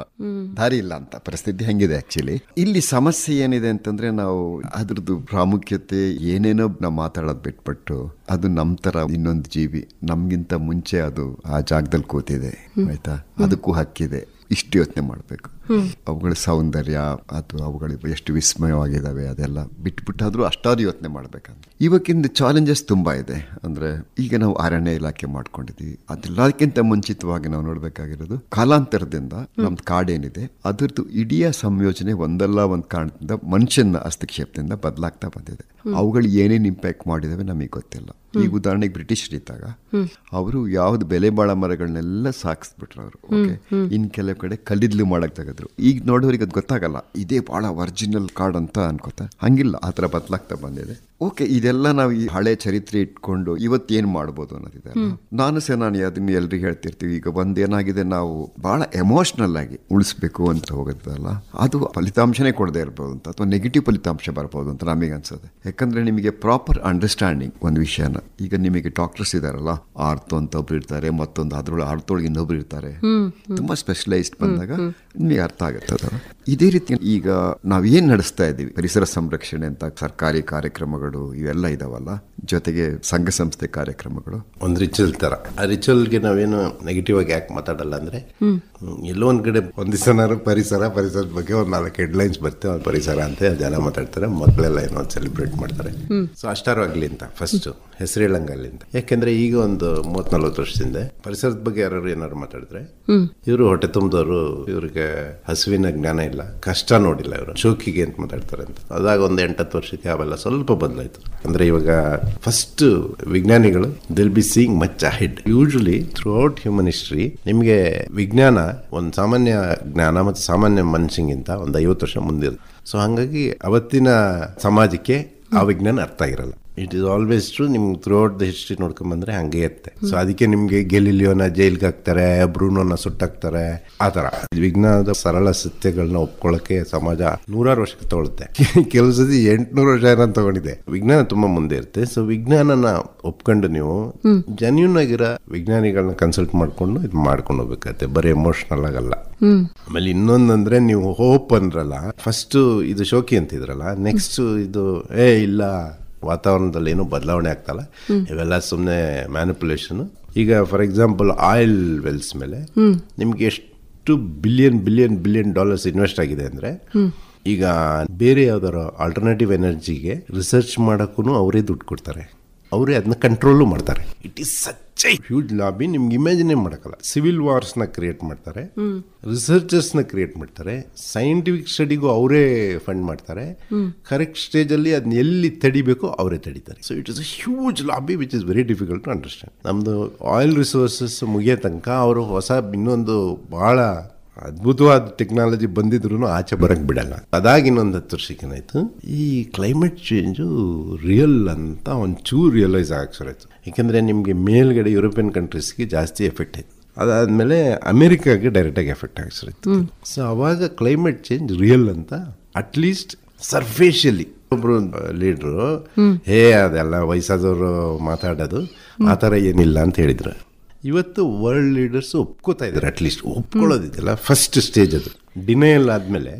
ದಾರಿ ಇಲ್ಲ ಅಂತ ಪರಿಸ್ಥಿತಿ ಹೆಂಗಿದೆ. ಆಕ್ಚುಲಿ ಇಲ್ಲಿ ಸಮಸ್ಯೆ ಏನಿದೆ ಅಂತಂದ್ರೆ, ನಾವು ಅದ್ರದ್ದು ಪ್ರಾಮುಖ್ಯತೆ ಏನೇನೋ ನಾವು ಮಾತಾಡೋದು ಬಿಟ್ಬಿಟ್ಟು, ಅದು ನಮ್ ತರ ಇನ್ನೊಂದು ಜೀವಿ, ನಮ್ಗಿಂತ ಮುಂಚೆ ಅದು ಆ ಜಾಗದಲ್ಲಿ ಕೂತಿದೆ, ಆಯ್ತಾ, ಅದಕ್ಕೂ ಹಕ್ಕಿದೆ, ಇಷ್ಟು ಯೋಚನೆ ಮಾಡಬೇಕು. ಅವುಗಳ ಸೌಂದರ್ಯ ಅಥವಾ ಅವುಗಳು ಎಷ್ಟು ವಿಸ್ಮಯವಾಗಿದ್ದಾವೆ ಅದೆಲ್ಲ ಬಿಟ್ಬಿಟ್ಟಾದ್ರೂ ಅಷ್ಟಾದ್ರೂ ಯೋಚನೆ ಮಾಡ್ಬೇಕಂತ. ಇವಕ್ಕಿಂತ ಚಾಲೆಂಜಸ್ ತುಂಬಾ ಇದೆ. ಅಂದ್ರೆ ಈಗ ನಾವು ಅರಣ್ಯ ಇಲಾಖೆ ಮಾಡ್ಕೊಂಡಿದೀವಿ, ಅದೆಲ್ಲಕ್ಕಿಂತ ಮುಂಚಿತವಾಗಿ ನಾವು ನೋಡ್ಬೇಕಾಗಿರೋದು ಕಾಲಾಂತರದಿಂದ ನಮ್ದು ಕಾಡೇನಿದೆ ಅದ್ರದ್ದು ಇಡೀ ಸಂಯೋಜನೆ ಒಂದಲ್ಲ ಒಂದು ಕಾರಣದಿಂದ ಮನುಷ್ಯನ ಹಸ್ತಕ್ಷೇಪದಿಂದ ಬದಲಾಗ್ತಾ ಬಂದಿದೆ. ಅವುಗಳು ಏನೇನು ಇಂಪ್ಯಾಕ್ಟ್ ಮಾಡಿದಾವೆ ನಮಗೆ ಗೊತ್ತಿಲ್ಲ. ಈಗ ಉದಾಹರಣೆಗೆ ಬ್ರಿಟಿಷರಿದ್ದಾಗ ಅವರು ಯಾವ್ದು ಬೆಲೆ ಬಾಳ ಮರಗಳನ್ನೆಲ್ಲ ಸಾಕಿಸ್ಬಿಟ್ರು ಅವರು. ಓಕೆ, ಇನ್ ಕೆಲವು ಕಡೆ ಕಲ್ಲಿದ್ಲು ಮಾಡಕ್ ತೆಗೆದ್ರು. ಈಗ ನೋಡೋರಿಗೆ ಅದು ಗೊತ್ತಾಗಲ್ಲ, ಇದೇ ಬಹಳ ಒರಿಜಿನಲ್ ಕಾರ್ಡ್ ಅಂತ ಅನ್ಕೋತ. ಹಂಗಿಲ್ಲ, ಆ ಥರ ಬದಲಾಗ್ತಾ ಬಂದಿದೆ. ಓಕೆ, ಇದೆಲ್ಲ ನಾವು ಈ ಹಳೆ ಚರಿತ್ರೆ ಇಟ್ಕೊಂಡು ಇವತ್ತೇನ್ ಮಾಡ್ಬೋದು ಅನ್ನೋದಿದೆ. ನಾನು ಸೇನಾನಿ ಅದನ್ನ ಎಲ್ರಿಗೂ ಹೇಳ್ತಿರ್ತೀವಿ. ಈಗ ಒಂದೇನಾಗಿದೆ, ನಾವು ಬಹಳ ಎಮೋಷನಲ್ ಆಗಿ ಉಳಿಸ್ಬೇಕು ಅಂತ ಹೋಗೋದಲ್ಲ, ಅದು ಫಲಿತಾಂಶನೇ ಕೊಡದೇ ಇರ್ಬೋದು ಅಂತ, ಅಥವಾ ನೆಗೆಟಿವ್ ಫಲಿತಾಂಶ ಬರ್ಬೋದು ಅಂತ ನಮಗೆ ಅನ್ಸುತ್ತೆ. ಯಾಕಂದ್ರೆ ನಿಮಗೆ ಪ್ರಾಪರ್ ಅಂಡರ್ಸ್ಟ್ಯಾಂಡಿಂಗ್ ಒಂದು ವಿಷಯನ, ಈಗ ನಿಮಗೆ ಡಾಕ್ಟರ್ಸ್ ಇದಾರಲ್ಲ, ಆರ್ತೋ ಅಂತ ಒಬ್ರು ಇರ್ತಾರೆ, ಮತ್ತೊಂದು ಅದ್ರೊಳಗೆ ಆರ್ತೋಳಗೆ ಇನ್ನೊಬ್ರು ಇರ್ತಾರೆ, ತುಂಬಾ ಸ್ಪೆಷಲೈಸ್ಡ್ ಬಂದಾಗ ನಿಮಗೆ ಅರ್ಥ ಆಗುತ್ತೆ ಅದರ. ಇದೇ ರೀತಿ ಈಗ ನಾವೇನ್ ನಡೆಸ್ತಾ ಇದ್ದೀವಿ, ಪರಿಸರ ಸಂರಕ್ಷಣೆ ಅಂತ ಸರ್ಕಾರಿ ಕಾರ್ಯಕ್ರಮಗಳು ಇವೆಲ್ಲ ಇದಾವಲ್ಲ, ಜೊತೆಗೆ ಸಂಘ ಸಂಸ್ಥೆ ಕಾರ್ಯಕ್ರಮಗಳು, ಒಂದು ರಿಚುವಲ್ ತರ. ಆ ರಿಚುವಲ್ಗೆ ನಾವೇನು ನೆಗೆಟಿವ್ ಆಗಿ ಯಾಕೆ ಮಾತಾಡಲ್ಲ ಅಂದ್ರೆ, ಎಲ್ಲೋ ಒಂದ್ ಕಡೆ ಒಂದ್ ದಿವಸ ಪರಿಸರದ ಬಗ್ಗೆ ಒಂದು 4 ಹೆಡ್ಲೈನ್ಸ್ ಬರ್ತೇವೆ, ಪರಿಸರ ಅಂತ ಜನ ಮಾತಾಡ್ತಾರೆ, ಮಕ್ಕಳೆಲ್ಲ ಏನೋ ಸೆಲೆಬ್ರೇಟ್ ಮಾಡ್ತಾರೆ. ಸೊ ಅಷ್ಟಾರು ಆಗ್ಲಿ ಅಂತ ಫಸ್ಟ್ ಹೆಸರು ಹೇಳಂಗಲ್ಲಿ ಅಂತ. ಯಾಕೆಂದ್ರೆ ಈಗ ಒಂದು 30-40 ವರ್ಷದಿಂದ ಪರಿಸರದ ಬಗ್ಗೆ ಯಾರು ಏನಾದ್ರು ಮಾತಾಡಿದ್ರೆ, ಇವರು ಹೊಟ್ಟೆ ತುಂಬಿದವರು, ಇವ್ರಿಗೆ ಹಸುವಿನ ಜ್ಞಾನ ಇಲ್ಲ, ಕಷ್ಟ ನೋಡಿಲ್ಲ, ಇವರು ಶೋಕಿಗೆ ಅಂತ ಮಾತಾಡ್ತಾರೆ ಅಂತ. ಅದಾಗ ಒಂದು 8-10 ವರ್ಷಕ್ಕೆ ಅವೆಲ್ಲ ಸ್ವಲ್ಪ ಬದಲಾಯ್ತು. ಅಂದ್ರೆ ಇವಾಗ ಫಸ್ಟ್ ವಿಜ್ಞಾನಿಗಳು they'll be seeing much ahead. Usually throughout human history ನಿಮಗೆ ವಿಜ್ಞಾನ ಒಂದು ಸಾಮಾನ್ಯ ಜ್ಞಾನ ಮತ್ತು ಸಾಮಾನ್ಯ ಮನುಷ್ಯಂಗಿಂತ ಒಂದು 50 ವರ್ಷ ಮುಂದಿರುತ್ತೆ. ಸೊ ಹಾಗಾಗಿ ಅವತ್ತಿನ ಸಮಾಜಕ್ಕೆ ಆ ವಿಜ್ಞಾನ ಅರ್ಥ ಆಗಿರಲ್ಲ. It is always true. ನಿಮ್ಗೆ ಥ್ರೂ ಔಟ್ ದ ಹಿಸ್ಟ್ರಿ ನೋಡ್ಕೊಂಡ್ಬಂದ್ರೆ ಹಂಗೆ ಇರುತ್ತೆ. ಸೊ ಅದಕ್ಕೆ ನಿಮ್ಗೆ ಗೆಲಿಲಿಯೋನ ಜೈಲ್ಗೆ ಹಾಕ್ತಾರೆ, ಬ್ರೂನೋನ ಸುಟ್ಟಾಕ್ತಾರೆ, ಆ ತರ. ವಿಜ್ಞಾನದ ಸರಳ ಸತ್ಯಗಳನ್ನ ಒಪ್ಕೊಳ್ಳೋಕೆ ಸಮಾಜ 100 ವರ್ಷಕ್ಕೆ ತಗೊಳುತ್ತೆ. ಕೆಲವು ಸತಿ 800 ವರ್ಷ ಏನಂತ ತಗೊಂಡಿದೆ. ವಿಜ್ಞಾನ ತುಂಬಾ ಮುಂದೆ ಇರುತ್ತೆ. ಸೊ ವಿಜ್ಞಾನನ ಒಪ್ಕೊಂಡು ನೀವು ಜೆನ್ಯೂನ್ ಆಗಿರೋ ವಿಜ್ಞಾನಿಗಳನ್ನ ಕನ್ಸಲ್ಟ್ ಮಾಡ್ಕೊಂಡು ಇದು ಮಾಡ್ಕೊಂಡು ಹೋಗ್ಬೇಕಾಗತ್ತೆ, ಬರೀ ಎಮೋಷನಲ್ ಆಗಲ್ಲ. ಆಮೇಲೆ ಇನ್ನೊಂದಂದ್ರೆ, ನೀವು ಹೋಪ್ ಅಂದ್ರಲ್ಲ, ಫಸ್ಟ್ ಇದು ಶೋಕಿ ಅಂತಿದ್ರಲ್ಲ, ನೆಕ್ಸ್ಟ್ ಇದು ಇಲ್ಲ ವಾತಾವರಣದಲ್ಲಿ ಏನೂ ಬದಲಾವಣೆ ಆಗ್ತಲ್ಲ, ಇವೆಲ್ಲ ಸುಮ್ಮನೆ ಮ್ಯಾನಿಪುಲೇಷನ್. ಈಗ ಫಾರ್ ಎಕ್ಸಾಂಪಲ್ ಆಯಿಲ್ ವೆಲ್ಸ್ ಮೇಲೆ ನಿಮ್ಗೆ ಎಷ್ಟು ಬಿಲಿಯನ್ ಡಾಲರ್ಸ್ ಇನ್ವೆಸ್ಟ್ ಆಗಿದೆ ಅಂದ್ರೆ, ಈಗ ಬೇರೆ ಯಾವ್ದಾರು ಆಲ್ಟರ್ನೇಟಿವ್ ಎನರ್ಜಿಗೆ ರಿಸರ್ಚ್ ಮಾಡೋಕ್ಕೂ ಅವರೇ ದುಡ್ಡು ಕೊಡ್ತಾರೆ, ಅವರೇ ಅದನ್ನ ಕಂಟ್ರೋಲು ಮಾಡ್ತಾರೆ. It is such A huge lobby. ನಿಮ್ಗೆ ಇಮ್ಯಾಜಿನೇ ಮಾಡಕ್ಕಲ್ಲ. ಸಿವಿಲ್ ವಾರ್ಸ್ನ ಕ್ರಿಯೇಟ್ ಮಾಡ್ತಾರೆ, ರಿಸರ್ಚರ್ಸ್ನ ಕ್ರಿಯೇಟ್ ಮಾಡ್ತಾರೆ, ಸೈಂಟಿಫಿಕ್ ಸ್ಟಡಿಗೂ ಅವರೇ ಫಂಡ್ ಮಾಡ್ತಾರೆ, ಕರೆಕ್ಟ್ ಸ್ಟೇಜಲ್ಲಿ ಅದನ್ನ ಎಲ್ಲಿ ತಡಿಬೇಕೋ ಅವರೇ ತಡಿತಾರೆ. So it is a huge lobby which is very difficult to understand. ನಮ್ದು ಆಯಿಲ್ ರಿಸೋರ್ಸಸ್ ಮುಗಿಯೋ ತನಕ ಅವರು ಹೊಸ ಇನ್ನೊಂದು ಬಹಳ ಅದ್ಭುತವಾದ ಟೆಕ್ನಾಲಜಿ ಬಂದಿದ್ರು ಆಚೆ ಬರಕ್ ಬಿಡಲ್ಲ. ಅದಾಗಿ ಇನ್ನೊಂದು 10 ವರ್ಷಕ್ಕೆ ಏನಾಯ್ತು, ಈ ಕ್ಲೈಮೇಟ್ ಚೇಂಜು ರಿಯಲ್ ಅಂತ ಒಂಚೂರು ರಿಯಲೈಸ್ ಆಗಕ್ಕೆ ಶುರುವಾಯಿತು. ಯಾಕೆಂದರೆ ನಿಮಗೆ ಮೇಲ್ಗಡೆ ಯುರೋಪಿಯನ್ ಕಂಟ್ರೀಸ್ಗೆ ಜಾಸ್ತಿ ಎಫೆಕ್ಟ್ ಆಯಿತು, ಅದಾದಮೇಲೆ ಅಮೆರಿಕಾಗೆ ಡೈರೆಕ್ಟಾಗಿ ಎಫೆಕ್ಟ್ ಆಗಕ್ಕೆ ಶುರುವಾಯಿತು. ಸೊ ಅವಾಗ ಕ್ಲೈಮೇಟ್ ಚೇಂಜ್ ರಿಯಲ್ ಅಂತ ಅಟ್ಲೀಸ್ಟ್ ಸರ್ಫೇಷಿಯಲಿ ಒಬ್ರು ಲೀಡ್ರು ಅದೆಲ್ಲ ವಯಸ್ಸಾದವರು ಮಾತಾಡೋದು ಆ ಥರ ಏನಿಲ್ಲ ಅಂತ ಹೇಳಿದ್ರು. ಇವತ್ತು ವರ್ಲ್ಡ್ ಲೀಡರ್ಸ್ ಒಪ್ಕೋತಾ ಇದ್ದಾರೆ, ಅಟ್ಲೀಸ್ಟ್ ಒಪ್ಕೊಳ್ಳೋದಿದೆಯಲ್ಲ ಫಸ್ಟ್ ಸ್ಟೇಜ್. ಅದು ಡಿನೈಲ್ ಆದಮೇಲೆ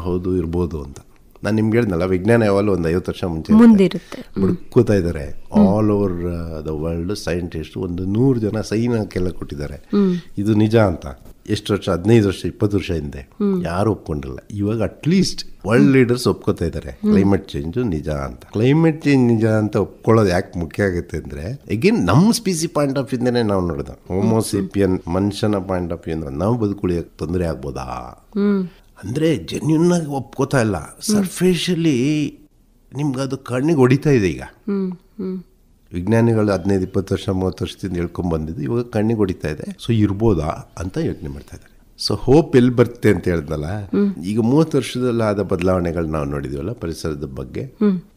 ಹೌದು ಇರ್ಬೋದು ಅಂತ. ನಾನು ನಿಮ್ಗೆ ಹೇಳಿದ್ನಲ್ಲ, ವಿಜ್ಞಾನ ಯಾವಾಗಲೂ ಒಂದು 50 ವರ್ಷ ಮುಂಚೆ ಮುಂದಿರುತ್ತೆ. ಹುಡುಕೋತಾ ಇದ್ದಾರೆ. All over the world scientist ಒಂದು 100 ಜನ ಸೈನ್ ಹಾಕೆಲ್ಲ ಕೊಟ್ಟಿದ್ದಾರೆ ಇದು ನಿಜ ಅಂತ. ಎಷ್ಟು ವರ್ಷ, 15 ವರ್ಷ 20 ವರ್ಷ ಹಿಂದೆ ಯಾರು ಒಪ್ಕೊಂಡಿಲ್ಲ. ಇವಾಗ ಅಟ್ಲೀಸ್ಟ್ ವರ್ಲ್ಡ್ ಲೀಡರ್ಸ್ ಒಪ್ಕೋತಾ ಇದ್ದಾರೆ ಕ್ಲೈಮೇಟ್ ಚೇಂಜ್ ನಿಜ ಅಂತ. ಕ್ಲೈಮೇಟ್ ಚೇಂಜ್ ನಿಜ ಅಂತ ಒಪ್ಕೊಳ್ಳೋದು ಯಾಕೆ ಮುಖ್ಯ ಆಗುತ್ತೆ ಅಂದ್ರೆ, ಅಗೇನ್ ನಮ್ಮ ಸ್ಪೀಸಿ ಪಾಯಿಂಟ್ ಆಫ್ ವ್ಯೂಂದನೇ ನಾವು ನೋಡೋದು. ಹೋಮೋಸೇಪಿಯನ್ ಮನುಷ್ಯನ ಪಾಯಿಂಟ್ ಆಫ್ ವ್ಯೂ ಅಂದ್ರೆ ನಾವು ಬದುಕುಳಿಯಕ್ಕೆ ತೊಂದರೆ ಆಗ್ಬೋದಾ ಅಂದ್ರೆ ಜೆನ್ಯೂನ್ ಆಗಿ ಒಪ್ಕೋತಾ ಇಲ್ಲ. ಸರ್ಫೇಷಲಿ ನಿಮ್ಗೆ ಅದು ಕಣ್ಣಿಗೆ ಹೊಡಿತಾ ಇದೆ. ಈಗ ವಿಜ್ಞಾನಿಗಳು 15-20 ವರ್ಷ 30 ವರ್ಷದಿಂದ ಹೇಳ್ಕೊಂಡ್ ಬಂದಿದ್ದು ಇವಾಗ ಕಣ್ಣಿಗೆ ಹೊಡಿತಾ ಇದೆ. ಸೊ ಇರ್ಬೋದಾ ಅಂತ ಯೋಚನೆ ಮಾಡ್ತಾ ಇದ್ದಾರೆ. ಸೊ ಹೋಪ್ ಎಲ್ಲಿ ಬರುತ್ತೆ ಅಂತ ಹೇಳಿದ್ನಲ್ಲ, ಈಗ 30 ವರ್ಷದಲ್ಲಿ ಆದ ಬದಲಾವಣೆಗಳು ನಾವು ನೋಡಿದೀವಲ್ಲ ಪರಿಸರದ ಬಗ್ಗೆ,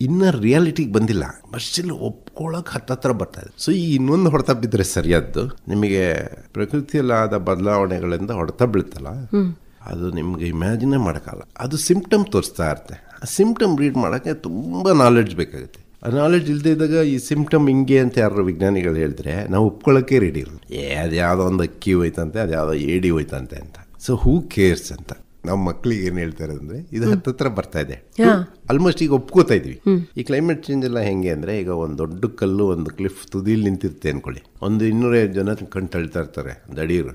ಇನ್ನ ರಿಯಾಲಿಟಿಗೆ ಬಂದಿಲ್ಲ, ಬಟ್ ಸ್ಟಿಲ್ ಒಪ್ಕೊಳ್ಳೋಕೆ ಹತ್ತತ್ರ ಬರ್ತಾ ಇದೆ. ಸೊ ಈ ಇನ್ನೊಂದು ಹೊಡೆತ ಬಿದ್ದರೆ ಸರಿಯಾದ್ದು. ನಿಮಗೆ ಪ್ರಕೃತಿಯಲ್ಲಿ ಆದ ಬದಲಾವಣೆಗಳಿಂದ ಹೊಡೆತ ಬೀಳ್ತಲ್ಲ, ಅದು ನಿಮ್ಗೆ ಇಮ್ಯಾಜಿನೇ ಮಾಡೋಕ್ಕಲ್ಲ. ಅದು ಸಿಂಪ್ಟಮ್ ತೋರಿಸ್ತಾ ಇರುತ್ತೆ. ಆ ಸಿಂಪ್ಟಮ್ ರೀಡ್ ಮಾಡೋಕ್ಕೆ ತುಂಬ ನಾಲೆಡ್ಜ್ ಬೇಕಾಗುತ್ತೆ. ಆ ನಾಲೆಡ್ಜ್ ಇಲ್ಲದೆ ಇದ್ದಾಗ ಈ ಸಿಂಪ್ಟಮ್ ಹಿಂಗೆ ಅಂತ ಯಾರು ವಿಜ್ಞಾನಿಗಳು ಹೇಳಿದ್ರೆ ನಾವು ಒಪ್ಕೊಳ್ಳೋಕ್ಕೆ ರೆಡಿ ಇರಲ್ಲ. ಅದ್ಯಾವುದೋ ಒಂದು ಅಕ್ಕಿ ಹೋಯ್ತಂತೆ, ಅದ್ಯಾವುದೋ ಏಡಿ ಹೋಯ್ತಂತೆ ಅಂತ. ಸೊ ಹೂ ಕೇರ್ಸ್ ಅಂತ ನಾವು ಮಕ್ಳಿಗೆ ಏನು ಹೇಳ್ತಾರೆ ಅಂದರೆ, ಇದು ಹತ್ತತ್ರ ಬರ್ತಾ ಇದೆ, ಆಲ್ಮೋಸ್ಟ್ ಈಗ ಒಪ್ಕೋತಾ ಇದ್ವಿ. ಈ ಕ್ಲೈಮೇಟ್ ಚೇಂಜ್ ಎಲ್ಲ ಹೆಂಗೆ ಅಂದರೆ, ಈಗ ಒಂದು ದೊಡ್ಡ ಕಲ್ಲು ಒಂದು ಕ್ಲಿಫ್ ತುದಿಲಿ ನಿಂತಿರುತ್ತೆ ಅನ್ಕೊಳ್ಳಿ, ಒಂದು 250 ಜನ ಕಣ್ ತಳ್ತಾ ಇರ್ತಾರೆ ದಡೀರು,